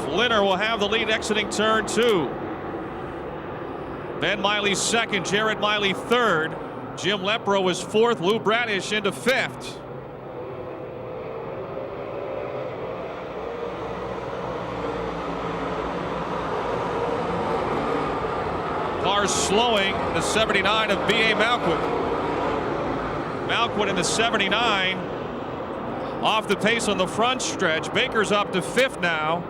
Speaker 1: Flinner will have the lead exiting turn 2. Ben Miley 2nd, Jared Miley 3rd. Jim Lepro is fourth, Lou Bradish into fifth. Cars slowing, the 79 of B.A. Malquit. Malquit in the 79 off the pace on the front stretch. Baker's up to fifth now.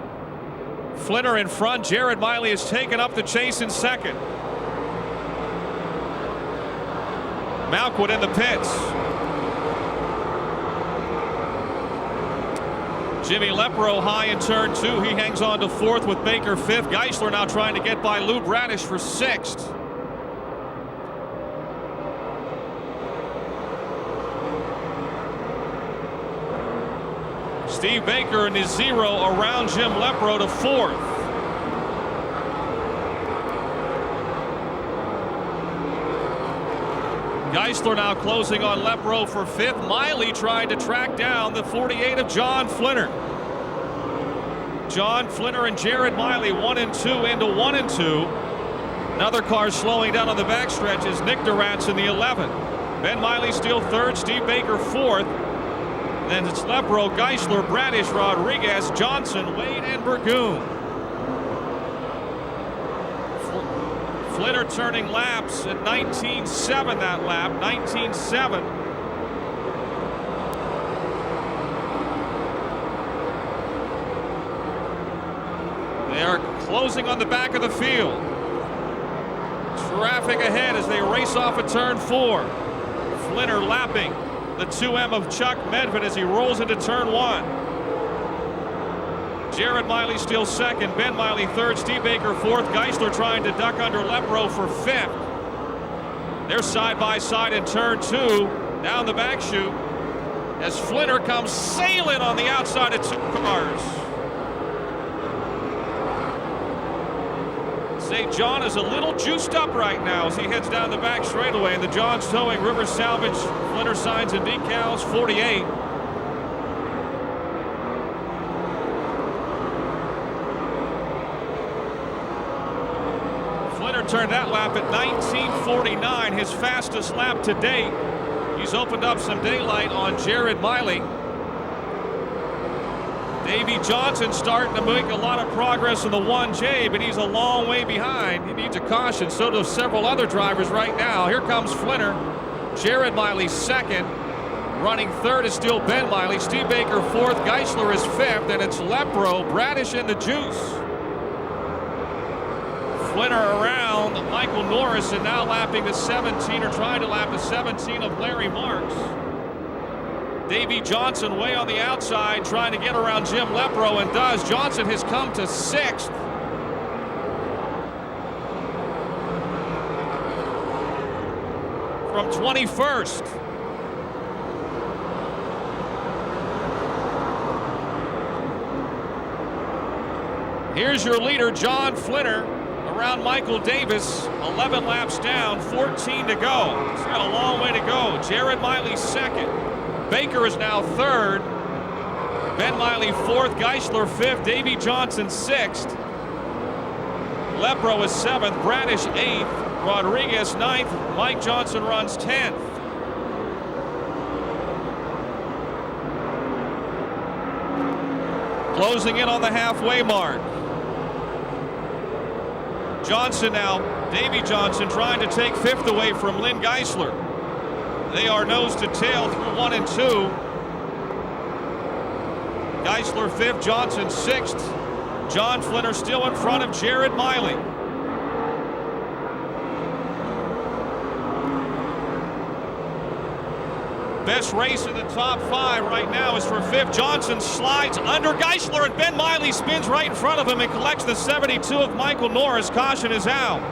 Speaker 1: Flinner in front. Jared Miley has taken up the chase in second. Malquit in the pits. Jimmy Lepro high in turn two. He hangs on to fourth with Baker fifth. Geisler now trying to get by Lou Bradish for sixth. Steve Baker in his zero around Jim Lepro to fourth. Geisler now closing on Lepro for fifth. Miley trying to track down the 48 of John Flinner. John Flinner and Jared Miley 1 and 2 into 1 and 2. Another car slowing down on the backstretch is Nick Durant's in the 11. Ben Miley still third, Steve Baker fourth. Then it's Lepro, Geisler, Bradish, Rodriguez, Johnson, Wade, and Burgoon. Flinner turning laps at 19.7 that lap, 19.7. They are closing on the back of the field. Traffic ahead as they race off at turn four. Flinner lapping the 2M of Chuck Medved as he rolls into turn one. Jared Miley still second, Ben Miley third, Steve Baker fourth, Geisler trying to duck under Lepro for fifth. They're side by side in turn two, down the back chute as Flinner comes sailing on the outside of two cars. St. John is a little juiced up right now as he heads down the back straightaway. The John's Towing, River Salvage, Flinner signs and decals, 48. Flinner turned that lap at 19:49, his fastest lap to date. He's opened up some daylight on Jared Miley. Davey Johnson starting to make a lot of progress in the 1J, but he's a long way behind. He needs a caution. So do several other drivers right now. Here comes Flinner. Jared Miley second. Running third is still Ben Miley. Steve Baker fourth. Geisler is fifth. And it's Lepro, Bradish in the juice. Flinner around Michael Norris and now lapping the 17, or trying to lap the 17 of Larry Marks. Davey Johnson way on the outside trying to get around Jim Lepro, and does. Johnson has come to sixth. From 21st. Here's your leader, John Flinner, around Michael Davis. 11 laps down, 14 to go. He's got a long way to go. Jared Miley second. Baker is now third. Ben Miley fourth. Geisler fifth. Davey Johnson sixth. Lepro is seventh. Bradish eighth. Rodriguez ninth. Mike Johnson runs 10th. Closing in on the halfway mark. Johnson now, Davey Johnson trying to take fifth away from Lynn Geisler. They are nose to tail through 1 and 2. Geisler fifth, Johnson sixth. John Flinner still in front of Jared Miley. Best race in the top five right now is for fifth. Johnson slides under Geisler, and Ben Miley spins right in front of him and collects the 72 of Michael Norris. Caution is out.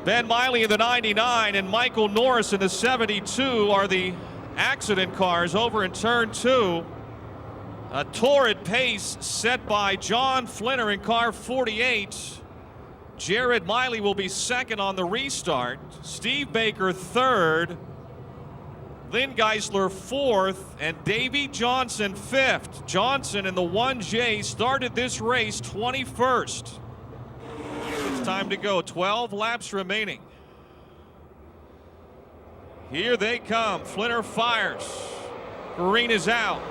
Speaker 1: Ben Miley in the 99 and Michael Norris in the 72 are the accident cars over in turn two. A torrid pace set by John Flinner in car 48. Jared Miley will be second on the restart. Steve Baker third. Lynn Geisler fourth, and Davey Johnson fifth. Johnson in the 1J started this race 21st. time to go. 12 laps remaining. Here they come. Flinner fires. Green is out.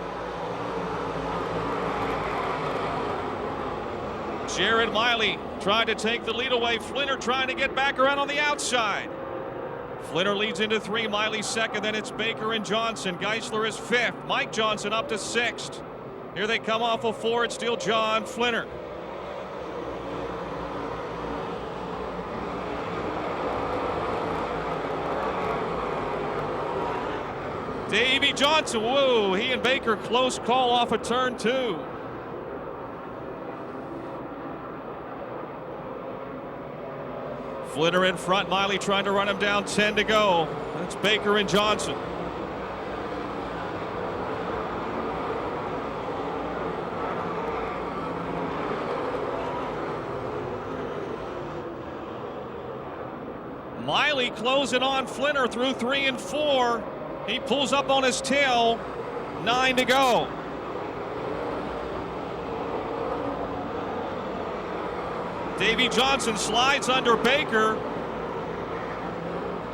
Speaker 1: Jared Miley trying to take the lead away. Flinner trying to get back around on the outside. Flinner leads into 3, Miley second, then it's Baker and Johnson. Geisler is 5th. Mike Johnson up to 6th. Here they come off of 4. It's still John Flinner. Davey Johnson, whoa, he and Baker close call off of turn 2. Flinner in front, Miley trying to run him down, 10 to go. That's Baker and Johnson. Miley closing on Flinner through 3 and 4. He pulls up on his tail, 9 to go. Davey Johnson slides under Baker,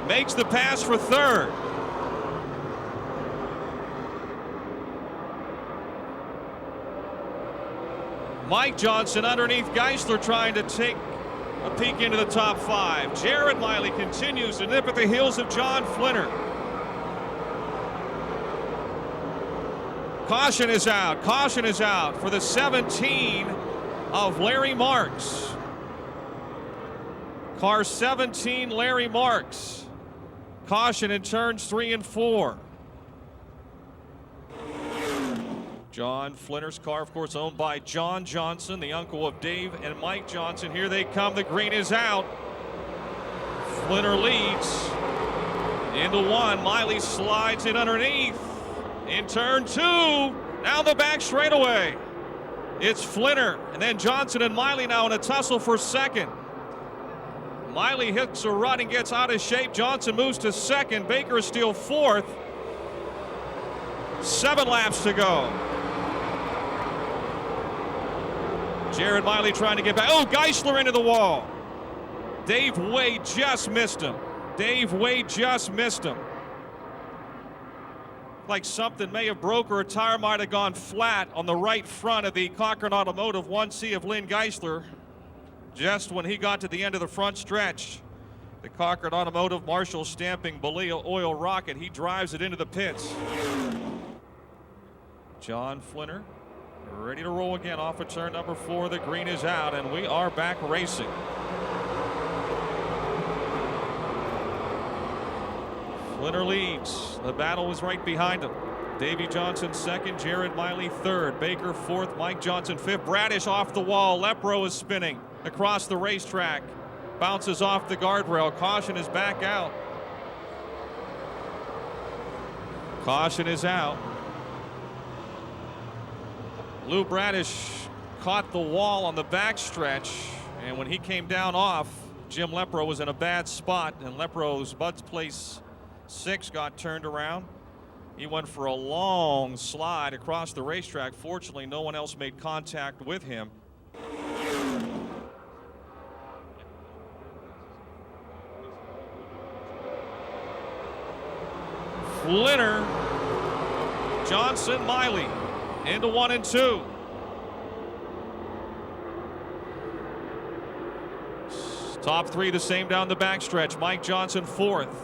Speaker 1: makes the pass for 3rd. Mike Johnson underneath Geisler trying to take a peek into the top 5. Jared Miley continues to nip at the heels of John Flinner. Caution is out. Caution is out for the 17 of Larry Marks. Car 17, Larry Marks. Caution in turns 3 and 4. John Flinner's car, of course, owned by John Johnson, the uncle of Dave and Mike Johnson. Here they come. The green is out. Flinner leads into 1. Miley slides in underneath. In turn 2, down the back straightaway. It's Flinner, and then Johnson and Miley now in a tussle for 2nd. Miley hits a rut and gets out of shape. Johnson moves to 2nd. Baker is still 4th. 7 laps to go. Jared Miley trying to get back. Oh, Geisler into the wall. Dave Wade just missed him. Dave Wade just missed him. Like something may have broke or a tire might have gone flat on the right front of the Cochran Automotive 1C of Lynn Geisler. Just when he got to the end of the front stretch, the Cochran Automotive Marshall stamping Balea oil rocket, he drives it into the pits. John Flinner ready to roll again off of turn number 4. The green is out, and we are back racing. Flinner leads. The battle was right behind him. Davey Johnson 2nd, Jared Miley 3rd, Baker 4th, Mike Johnson 5th. Bradish off the wall. Lepro is spinning across the racetrack. Bounces off the guardrail. Caution is back out. Caution is out. Lou Bradish caught the wall on the backstretch, and when he came down off, Jim Lepro was in a bad spot, and Lepro's Bud's place 6 got turned around. He went for a long slide across the racetrack. Fortunately, no one else made contact with him. Flinner, Johnson, Miley into 1 and 2. Top 3 the same down the backstretch. Mike Johnson 4th.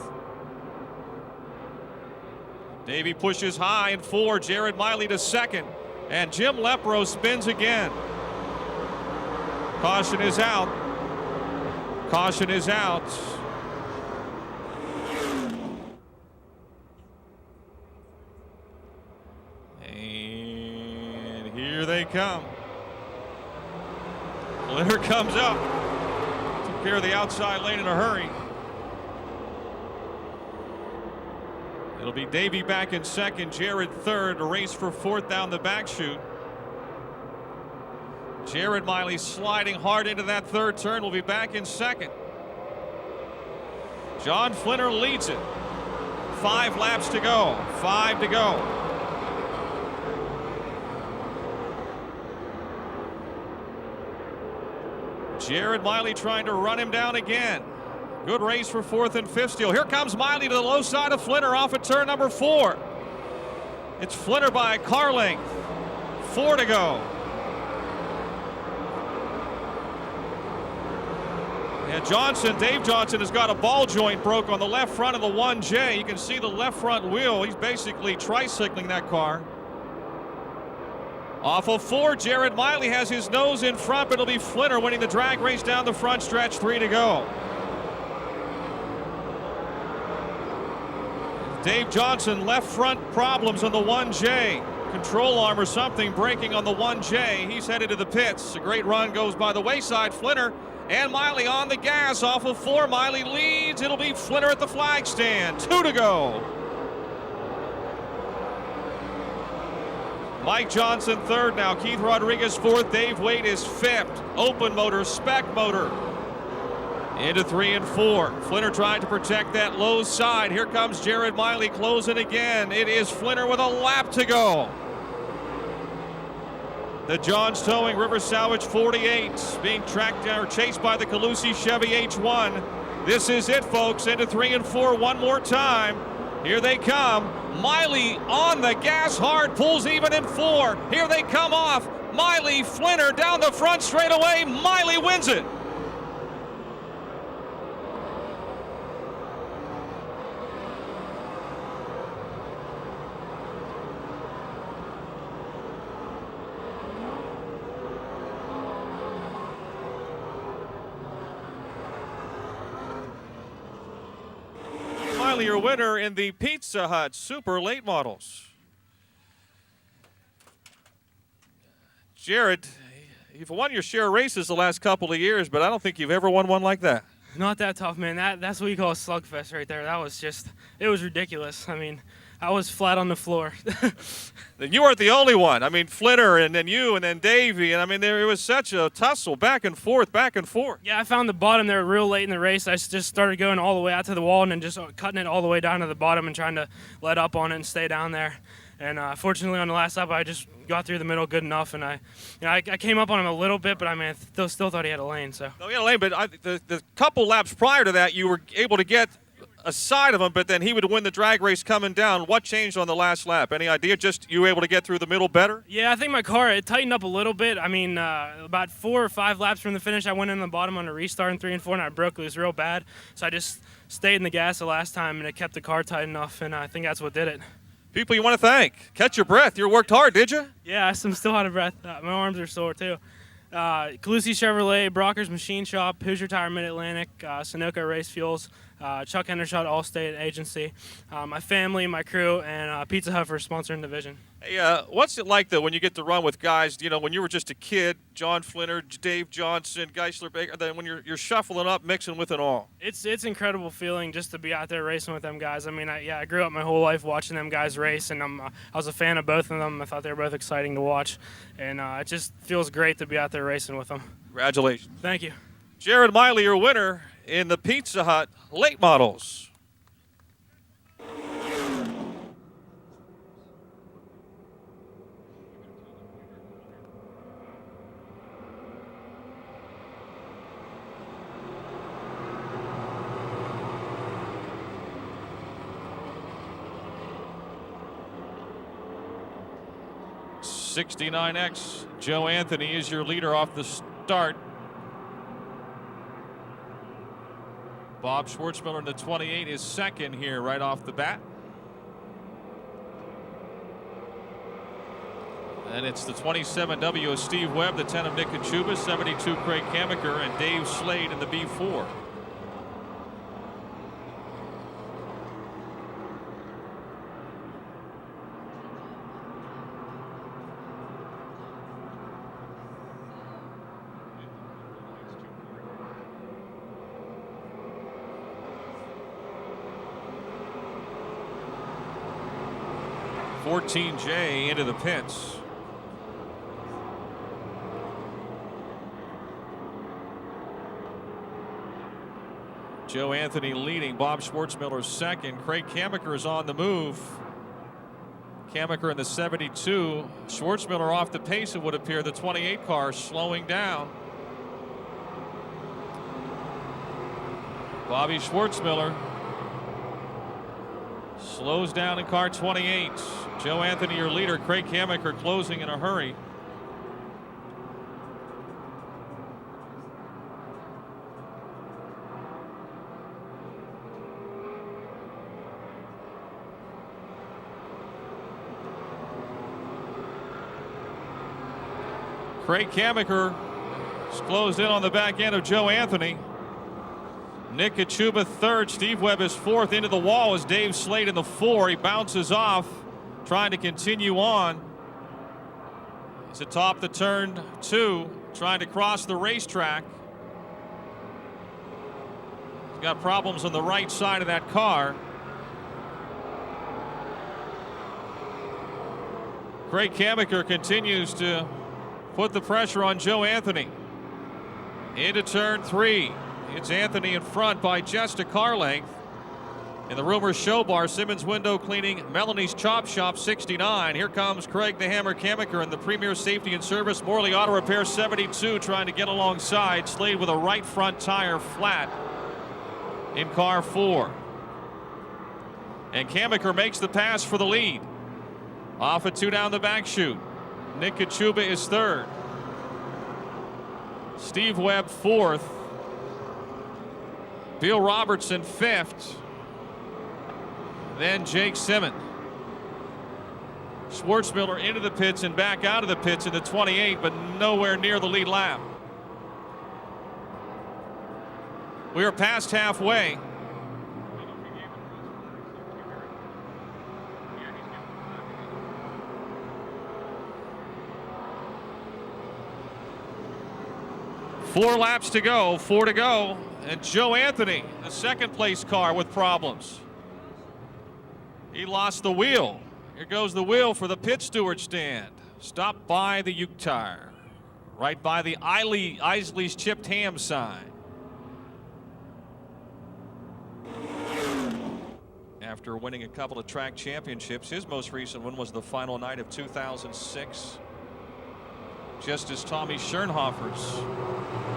Speaker 1: Davey pushes high in 4. Jared Miley to 2nd. And Jim Lepro spins again. Caution is out. Caution is out. And here they come. Flinner comes up. Took care of the outside lane in a hurry. It'll be Davey back in 2nd, Jared 3rd, a race for 4th down the back chute. Jared Miley sliding hard into that 3rd turn, will be back in 2nd. John Flinner leads it. 5 laps to go, 5 to go. Jared Miley trying to run him down again. Good race for 4th and 5th still. Here comes Miley to the low side of Flinner off at turn number 4. It's Flinner by a car length. 4 to go. And Johnson, Dave Johnson, has got a ball joint broke on the left front of the 1J. You can see the left front wheel. He's basically tricycling that car. Off of 4, Jared Miley has his nose in front, but it'll be Flinner winning the drag race down the front stretch. 3 to go. Dave Johnson, left front problems on the 1J. Control arm or something breaking on the 1J. He's headed to the pits. A great run goes by the wayside. Flinner and Miley on the gas off of 4. Miley leads. It'll be Flinner at the flag stand. 2 to go. Mike Johnson 3rd now. Keith Rodriguez 4th. Dave Wade is 5th. Open motor, spec motor. Into 3 and 4. Flinner trying to protect that low side. Here comes Jared Miley closing again. It is Flinner with a lap to go. The Johns Towing River Salvage 48 being tracked or chased by the Calusi Chevy H1. This is it, folks. Into 3 and 4 one more time. Here they come. Miley on the gas hard, pulls even in 4. Here they come off. Miley, Flinner down the front straightaway. Miley wins it. Your winner in the Pizza Hut Super Late Models. Jared, you've won your share of races the last couple of years, but I don't think you've ever won one like that.
Speaker 6: Not that tough, man. That's what you call a slugfest right there. That was just, it was ridiculous. I mean, I was flat on the floor.
Speaker 1: Then you weren't the only one. I mean, Flinner and then you and then Davey. And I mean, it was such a tussle back and forth, back and forth.
Speaker 6: Yeah, I found the bottom there real late in the race. I just started going all the way out to the wall and then just cutting it all the way down to the bottom and trying to let up on it and stay down there. And fortunately, on the last lap, I just got through the middle good enough. And I came up on him a little bit, but I mean, I still thought he had a lane. So.
Speaker 1: No, he had a lane, but the couple laps prior to that, you were able to get aside of him, but then he would win the drag race coming down. What changed on the last lap? Any idea? Just you were able to get through the middle better?
Speaker 6: Yeah, I think my car, it tightened up a little bit. I mean, about 4 or 5 laps from the finish, I went in the bottom on a restart in 3 and 4, and I broke loose real bad. So I just stayed in the gas the last time, and it kept the car tight enough, and I think that's what did it.
Speaker 1: People you want to thank. Catch your breath. You worked hard, did you?
Speaker 6: Yeah, I'm still out of breath. My arms are sore, too. Calusi Chevrolet, Brockers Machine Shop, Hoosier Tire Mid-Atlantic, Sunoco Race Fuels, Chuck Hendershot Allstate Agency, my family, my crew, and Pizza Hut for sponsoring the division.
Speaker 1: Hey, what's it like, though, when you get to run with guys, you know, when you were just a kid, John Flinner, Dave Johnson, Geisler Baker, then when you're shuffling up, mixing with it all?
Speaker 6: It's an incredible feeling just to be out there racing with them guys. I mean, I grew up my whole life watching them guys race, and I was a fan of both of them. I thought they were both exciting to watch, and it just feels great to be out there racing with them.
Speaker 1: Congratulations.
Speaker 6: Thank you.
Speaker 1: Jared Miley, your winner in the Pizza Hut Late Models. '69X Joe Anthony is your leader off the start. Bob Schwartzmiller in the 28 is second here right off the bat. And it's the 27W of Steve Webb, the 10 of Nick Kachuba, 72 Craig Kamaker, and Dave Slade in the B4. J into the pits. Joe Anthony leading, Bob Schwartzmiller second. Craig Kamaker is on the move. Kamaker in the 72. Schwartzmiller off the pace, it would appear. The 28 car slowing down. Bobby Schwartzmiller slows down in car 28. Joe Anthony, your leader. Craig Hammaker closing in a hurry. Craig Hammaker closed in on the back end of Joe Anthony. Nick Kachuba third. Steve Webb is fourth. Into the wall is Dave Slade in the 4. He bounces off, trying to continue on. He's atop the turn 2, trying to cross the racetrack. He's got problems on the right side of that car. Craig Hammaker continues to put the pressure on Joe Anthony. Into turn 3. It's Anthony in front by just a car length. In the Rumors Show Bar, Simmons Window Cleaning, Melanie's Chop Shop 69. Here comes Craig the Hammer Hammaker in the Premier Safety and Service, Morley Auto Repair 72, trying to get alongside. Slade with a right front tire flat in car 4. And Hammaker makes the pass for the lead. Off a 2 down the back chute. Nick Kachuba is third. Steve Webb fourth. Bill Robertson fifth. Then Jake Simmons. Schwartzmiller into the pits and back out of the pits in the 28, but nowhere near the lead lap. We are past halfway. Four laps to go, 4 to go, and Joe Anthony, the second place car, with problems. He lost the wheel. Here goes the wheel for the pit steward stand. Stopped by the Uke tire, right by the Isley's chipped ham sign. After winning a couple of track championships, his most recent one was the final night of 2006. Just as Tommy Schoenhofer's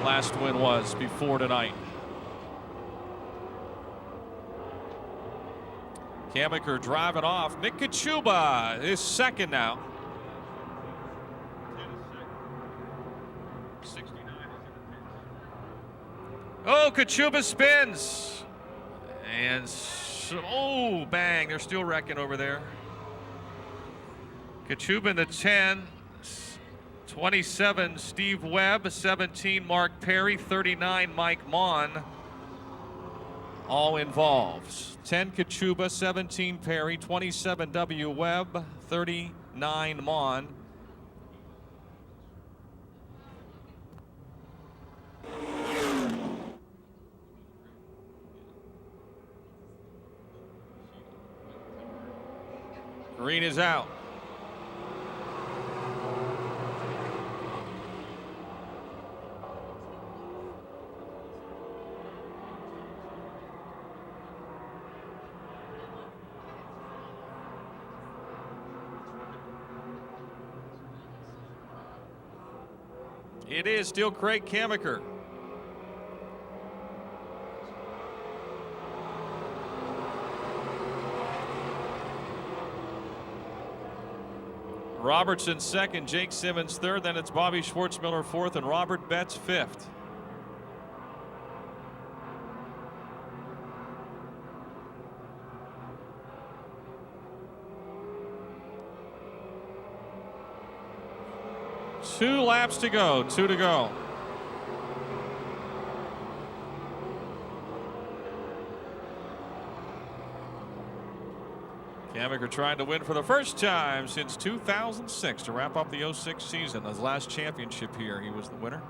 Speaker 1: last win was before tonight. Hammaker driving off. Nick Kachuba is second now. Oh, Kachuba spins. And oh, bang, they're still wrecking over there. Kachuba in the 10. 27, Steve Webb. 17, Mark Perry. 39, Mike Mon. All involved. 10, Kachuba. 17, Perry. 27, W. Webb. 39, Mon. Green is out. It is still Craig Hammaker. Robertson second, Jake Simmons third, then it's Bobby Schwartzmiller fourth, and Robert Betts fifth. Two laps to go, 2 to go. Hammaker trying to win for the first time since 2006 to wrap up the 06 season. His last championship here, he was the winner.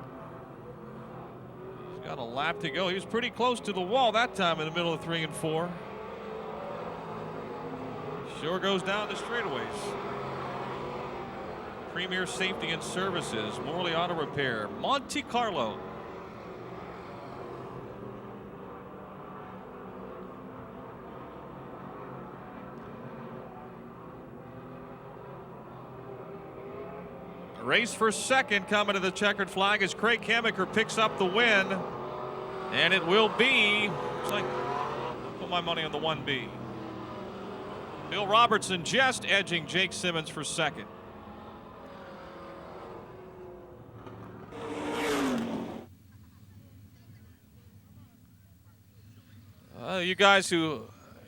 Speaker 1: He's got a lap to go. He was pretty close to the wall that time in the middle of 3 and 4. Sure goes down the straightaways. Premier Safety and Services, Morley Auto Repair, Monte Carlo. Race for second coming to the checkered flag as Craig Hammaker picks up the win. And it will be, looks like, I'll put my money on the 1B. Bill Robertson just edging Jake Simmons for second. You guys who,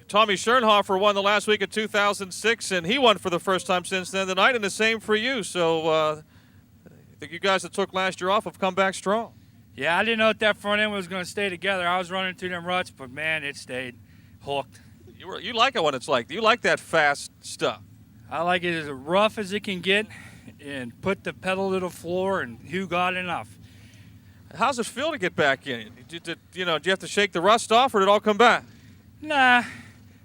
Speaker 1: Tommy Schoenhofer won the last week of 2006, and he won for the first time since then tonight, and the same for you. So I think you guys that took last year off have come back strong.
Speaker 7: Yeah, I didn't know if that front end was going to stay together. I was running through them ruts, but man, it stayed hooked.
Speaker 1: You like it when it's like, you like that fast stuff.
Speaker 7: I like it as rough as it can get and put the pedal to the floor, and who got enough.
Speaker 1: How's it feel to get back in? Do you have to shake the rust off, or did it all come back?
Speaker 7: Nah,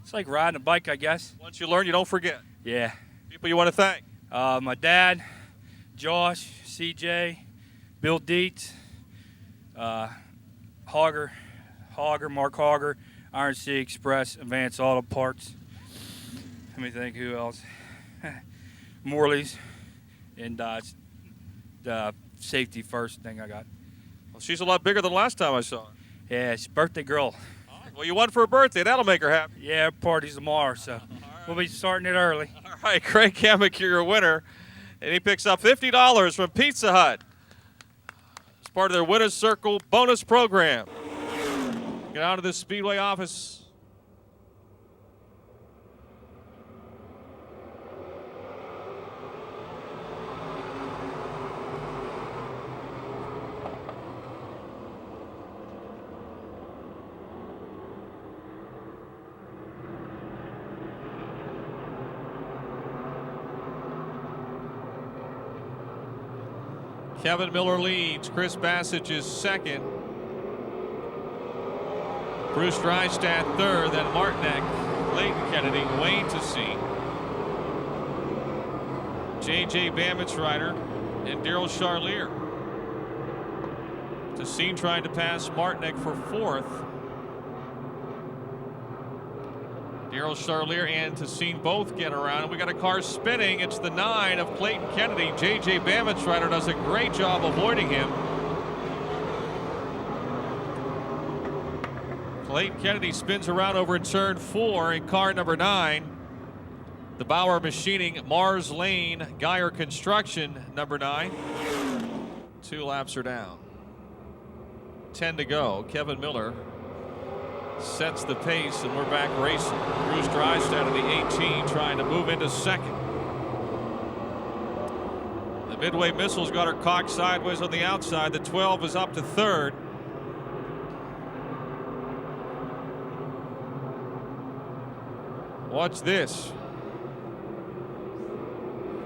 Speaker 7: it's like riding a bike, I guess.
Speaker 1: Once you learn, you don't forget.
Speaker 7: Yeah.
Speaker 1: People you want to thank?
Speaker 7: My dad, Josh, CJ, Bill Dietz, Mark Hogger, Iron Sea Express, Advanced Auto Parts. Let me think who else. Morley's, and the safety first thing I got.
Speaker 1: Well, she's a lot bigger than last time I saw her.
Speaker 7: Yeah, she's birthday girl.
Speaker 1: Well, you won for her birthday. That'll make her happy.
Speaker 7: Yeah, party's tomorrow, so we'll be starting it early.
Speaker 1: All right, Craig Hammock, you're your winner. And he picks up $50 from Pizza Hut. It's part of their Winner's Circle bonus program. Get out of this Speedway office. Kevin Miller leads. Chris Bassage is second. Bruce Drystad third. Then Martinek, Clayton Kennedy, Wayne Tassine, J.J. Bamitzrider, and Daryl Charlier. Tassine trying to pass Martinek for fourth. Daryl Charlier and Tassine both get around. We got a car spinning. It's the 9 of Clayton Kennedy. J.J. Bamitzrider does a great job avoiding him. Clayton Kennedy spins around over turn 4 in car number 9. The Bauer Machining Mars Lane Geyer Construction number 9. 2 laps are down. 10 to go. Kevin Miller sets the pace, and we're back racing. Bruce Drystad in the 18 trying to move into second. The Midway Missile's got her cocked sideways on the outside. The 12 is up to third. Watch this.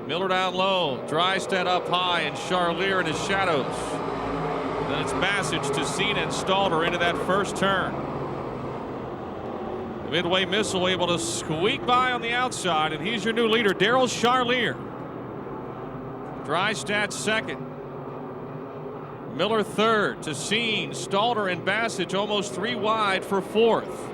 Speaker 1: Miller down low, Drystad up high, and Charlier in his shadows. Then it's Bassage, Tassine, and Stalter into that first turn. The Midway Missile able to squeak by on the outside, and he's your new leader, Daryl Charlier. Drystad second. Miller third. Tassine, Stalter, and Bassage almost 3 wide for fourth.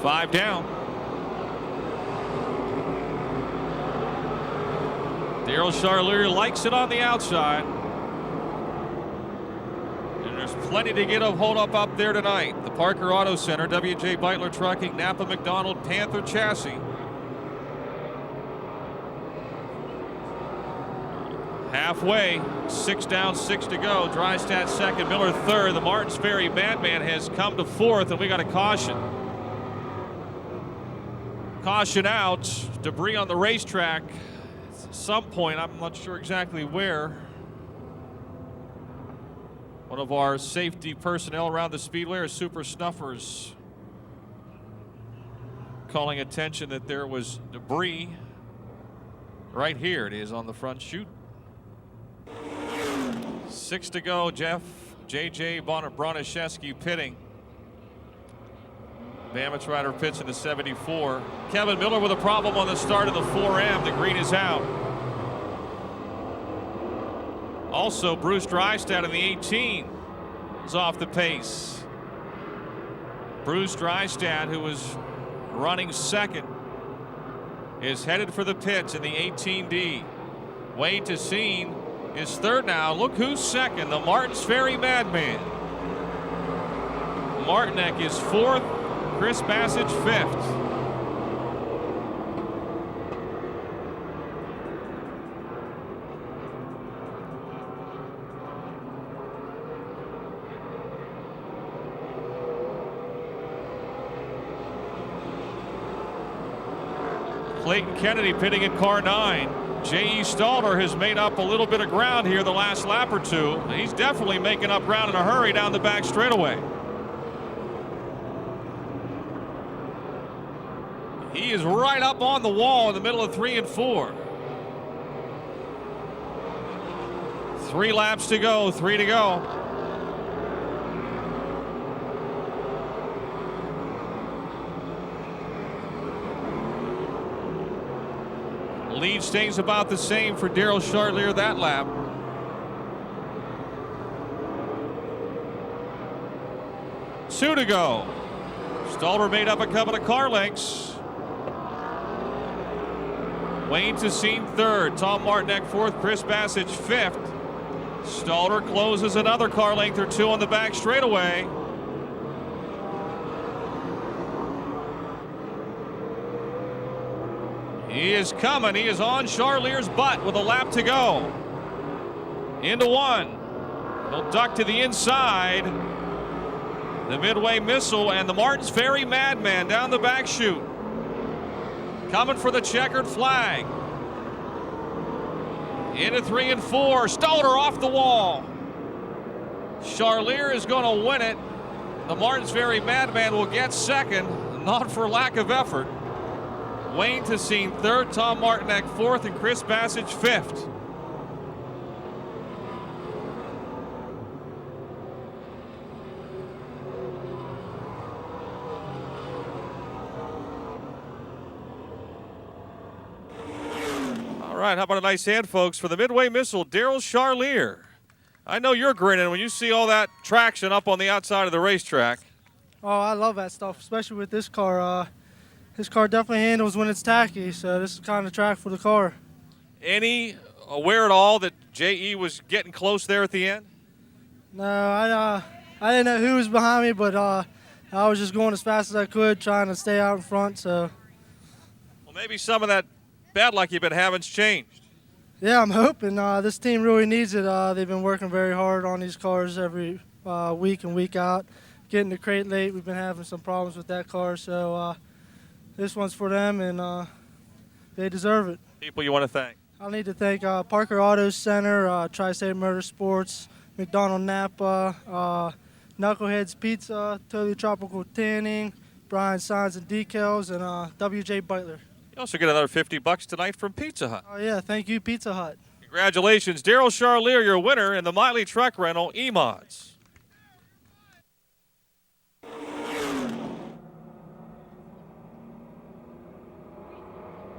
Speaker 1: Five down. Daryl Charlier likes it on the outside. And there's plenty to get a hold up there tonight. The Parker Auto Center, W.J. Beitler Trucking, Napa McDonald, Panther Chassis. Halfway, 6 down, 6 to go. Drystad second, Miller third. The Martins Ferry Madman has come to fourth, and we got a caution. Caution out, debris on the racetrack. At some point, I'm not sure exactly where. One of our safety personnel around the Speedway, our super snuffers, calling attention that there was debris. Right here it is on the front chute. 6 to go, J.J. Broniszewski pitting. Bamitzrider pits in the 74. Kevin Miller with a problem on the start of the 4M. The green is out. Also, Bruce Drystad in the 18 is off the pace. Bruce Drystad, who was running second, is headed for the pits in the 18D. Wade Tessine is third now. Look who's second, the Martins Ferry Madman. Martinek is fourth, Chris Bassage fifth. Clayton Kennedy pitting in car 9. J.E. Stalder has made up a little bit of ground here the last lap or two. He's definitely making up ground in a hurry down the back straightaway. He is right up on the wall in the middle of 3 and 4. 3 laps to go, 3 to go. Lead stays about the same for Daryl Charlier that lap. Two to go. Stalder made up a couple of car lengths. Wayne Tessine third, Tom Martinek fourth, Chris Bassage fifth. Stalder closes another car length or two on the back straightaway. He is coming. He is on Charlier's butt with a lap to go. Into 1. He'll duck to the inside. The Midway Missile and the Martins Ferry Madman down the back chute. Coming for the checkered flag. Into 3 and 4. Stalder off the wall. Charlier is going to win it. The Martins Ferry Madman will get second, not for lack of effort. Wayne Tessine third, Tom Martinek fourth, and Chris Bassage fifth. All right, how about a nice hand, folks, for the Midway Missile, Daryl Charlier. I know you're grinning when you see all that traction up on the outside of the racetrack.
Speaker 8: Oh, I love that stuff, especially with this car. This car definitely handles when it's tacky, so this is kind of track for the car.
Speaker 1: Any aware at all that J.E. was getting close there at the end?
Speaker 8: No, I didn't know who was behind me, but I was just going as fast as I could, trying to stay out in front. So.
Speaker 1: Well, maybe some of that bad luck you've been having's changed.
Speaker 8: Yeah, I'm hoping. This team really needs it. They've been working very hard on these cars every week and week out. Getting the crate late, we've been having some problems with that car, so this one's for them, and they deserve it.
Speaker 1: People you want to thank?
Speaker 8: I need to thank Parker Auto Center, Tri-State Motorsports, McDonald Napa, Knuckleheads Pizza, Totally Tropical Tanning, Brian Signs and Decals, and WJ Butler.
Speaker 1: You also get another $50 tonight from Pizza Hut.
Speaker 8: Oh, yeah, thank you, Pizza Hut.
Speaker 1: Congratulations, Daryl Charlier, your winner in the Miley Truck Rental E-Mods.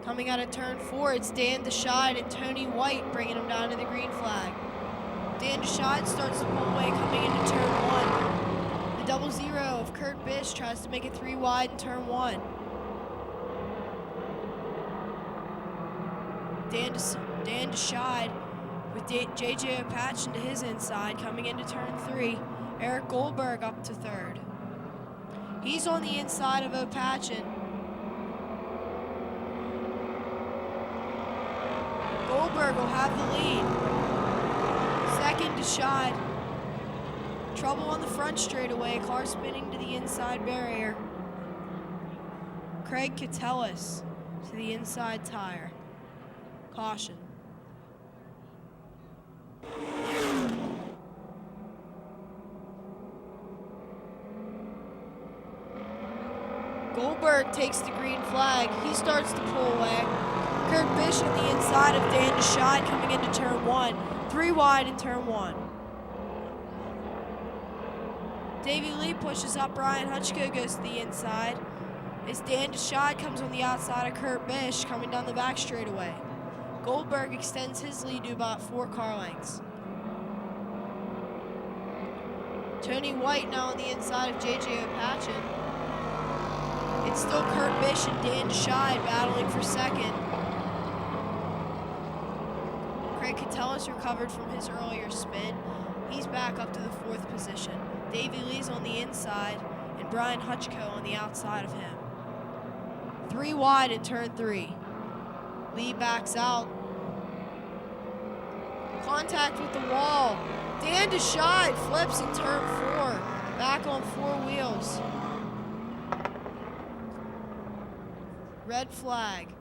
Speaker 3: Coming out of turn 4, it's Dan DeShide and Tony White bringing him down to the green flag. Dan DeShide starts the pull away coming into turn 1. The 00 of Kurt Bish tries to make it 3 wide in turn 1. Dan DeShide with JJ Opatchen to his inside coming into turn 3. Eric Goldberg up to third. He's on the inside of Opatchen. Goldberg will have the lead. Second DeShide. Trouble on the front straightaway, car spinning to the inside barrier. Craig Catellis to the inside tire. Caution. Goldberg takes the green flag. He starts to pull away. Kurt Bish on the inside of Dan DeShide coming into turn 1. 3 wide in turn 1. Davey Lee pushes up. Brian Hutchko goes to the inside. As Dan DeShide comes on the outside of Kurt Bish coming down the back straightaway. Goldberg extends his lead to about 4 car lengths. Tony White now on the inside of J.J. Opachin. It's still Kurt Bish and Dan Scheid battling for second. Craig Catellus recovered from his earlier spin. He's back up to the 4th position. Davey Lee's on the inside, and Brian Hutchko on the outside of him. 3 wide in turn 3. Lee backs out. Contact with the wall. Dan Scheid flips in turn 4. Back on 4 wheels. Red flag.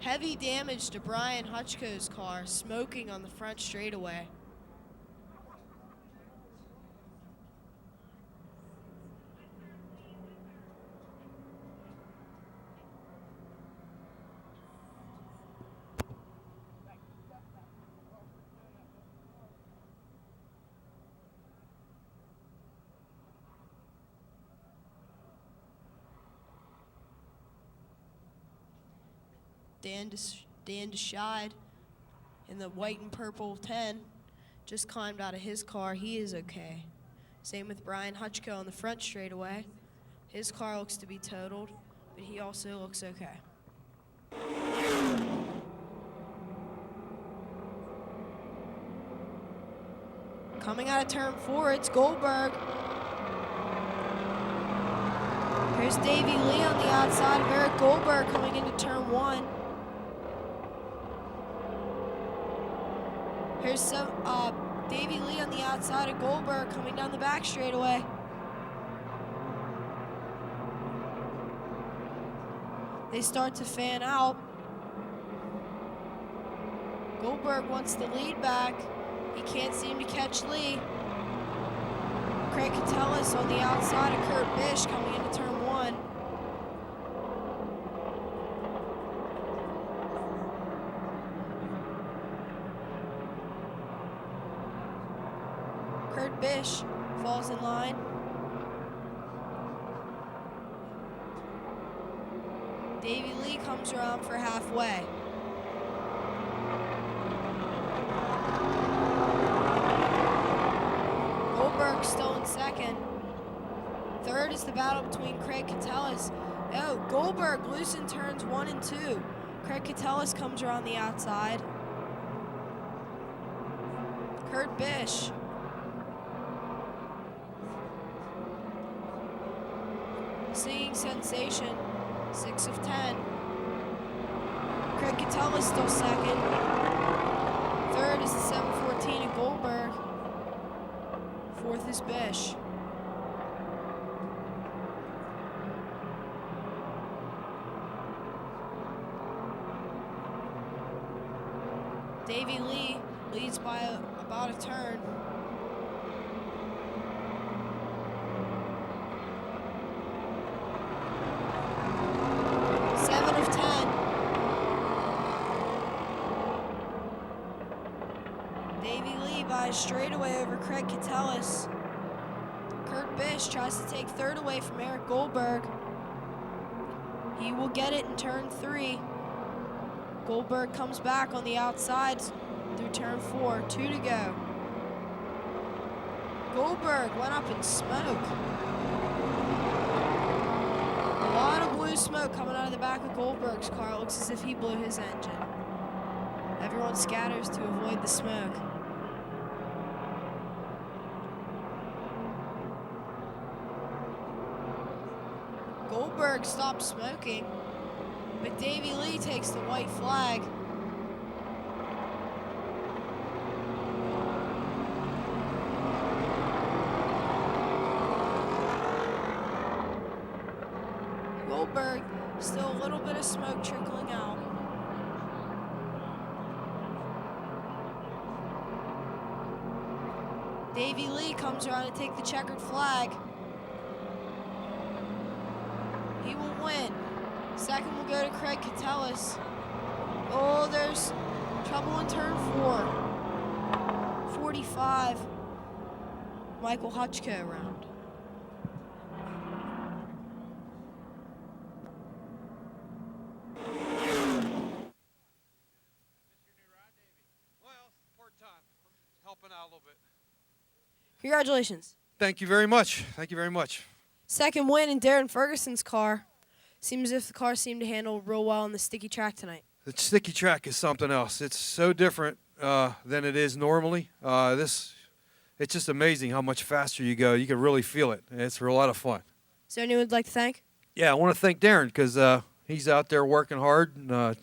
Speaker 3: Heavy damage to Brian Hutchko's car, smoking on the front straightaway. Dan Scheid in the white and purple 10 just climbed out of his car. He is okay. Same with Brian Hutchko on the front straightaway. His car looks to be totaled, but he also looks okay. Coming out of turn 4, it's Goldberg. Here's Davey Lee on the outside of Eric Goldberg coming into turn 1. Here's Davey Lee on the outside of Goldberg coming down the back straightaway. They start to fan out. Goldberg wants the lead back. He can't seem to catch Lee. Craig Catellus on the outside of Kurt Bish coming into turn 1. Kurt Bish falls in line. Davey Lee comes around for halfway. Goldberg still in second. Third is the battle between Craig Catellus. Oh, Goldberg loosened turns 1 and 2. Craig Catellus comes around the outside. Kurt Bish. Singing sensation, 6 of 10. Craig Catellus still second. Third is the 714 of Goldberg. 4th is Bish. Davey Lee leads by about a turn. Straightaway over Craig Catellus. Kurt Bish tries to take third away from Eric Goldberg. He will get it in turn 3. Goldberg comes back on the outside through turn 4. 2 to go. Goldberg went up in smoke. A lot of blue smoke coming out of the back of Goldberg's car. It looks as if he blew his engine. Everyone scatters to avoid the smoke. Goldberg stops smoking, but Davey Lee takes the white flag. Goldberg, still a little bit of smoke trickling out. Davey Lee comes around to take the checkered flag. He will win. Second will go to Craig Catellus. Oh, there's trouble in turn 4. 45. Michael Hutchko around.
Speaker 5: Well, part time. Helping out a little bit.
Speaker 3: Congratulations.
Speaker 9: Thank you very much. Thank you very much.
Speaker 3: Second win in Darren Ferguson's car. Seems as if the car seemed to handle real well on the sticky track tonight.
Speaker 9: The sticky track is something else. It's so different than it is normally. It's just amazing how much faster you go. You can really feel it. It's a lot of fun.
Speaker 3: Is there anyone you'd like to thank?
Speaker 9: Yeah, I want to thank Darren because he's out there working hard and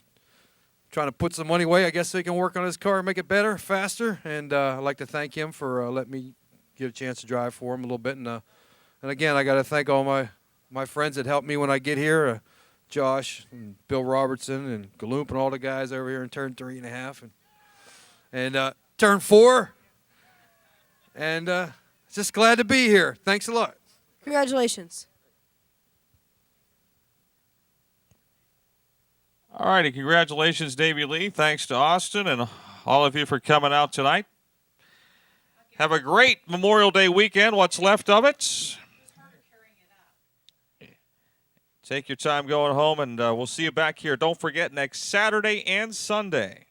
Speaker 9: trying to put some money away, I guess, so he can work on his car and make it better, faster. And I'd like to thank him for letting me get a chance to drive for him a little bit. And again, I got to thank all my friends that helped me when I get here, Josh and Bill Robertson and Galoop and all the guys over here in turn 3.5 and turn 4. And just glad to be here. Thanks a lot.
Speaker 3: Congratulations.
Speaker 1: All righty, congratulations, Davey Lee. Thanks to Austin and all of you for coming out tonight. Have a great Memorial Day weekend, what's left of it. Take your time going home, and we'll see you back here. Don't forget, next Saturday and Sunday,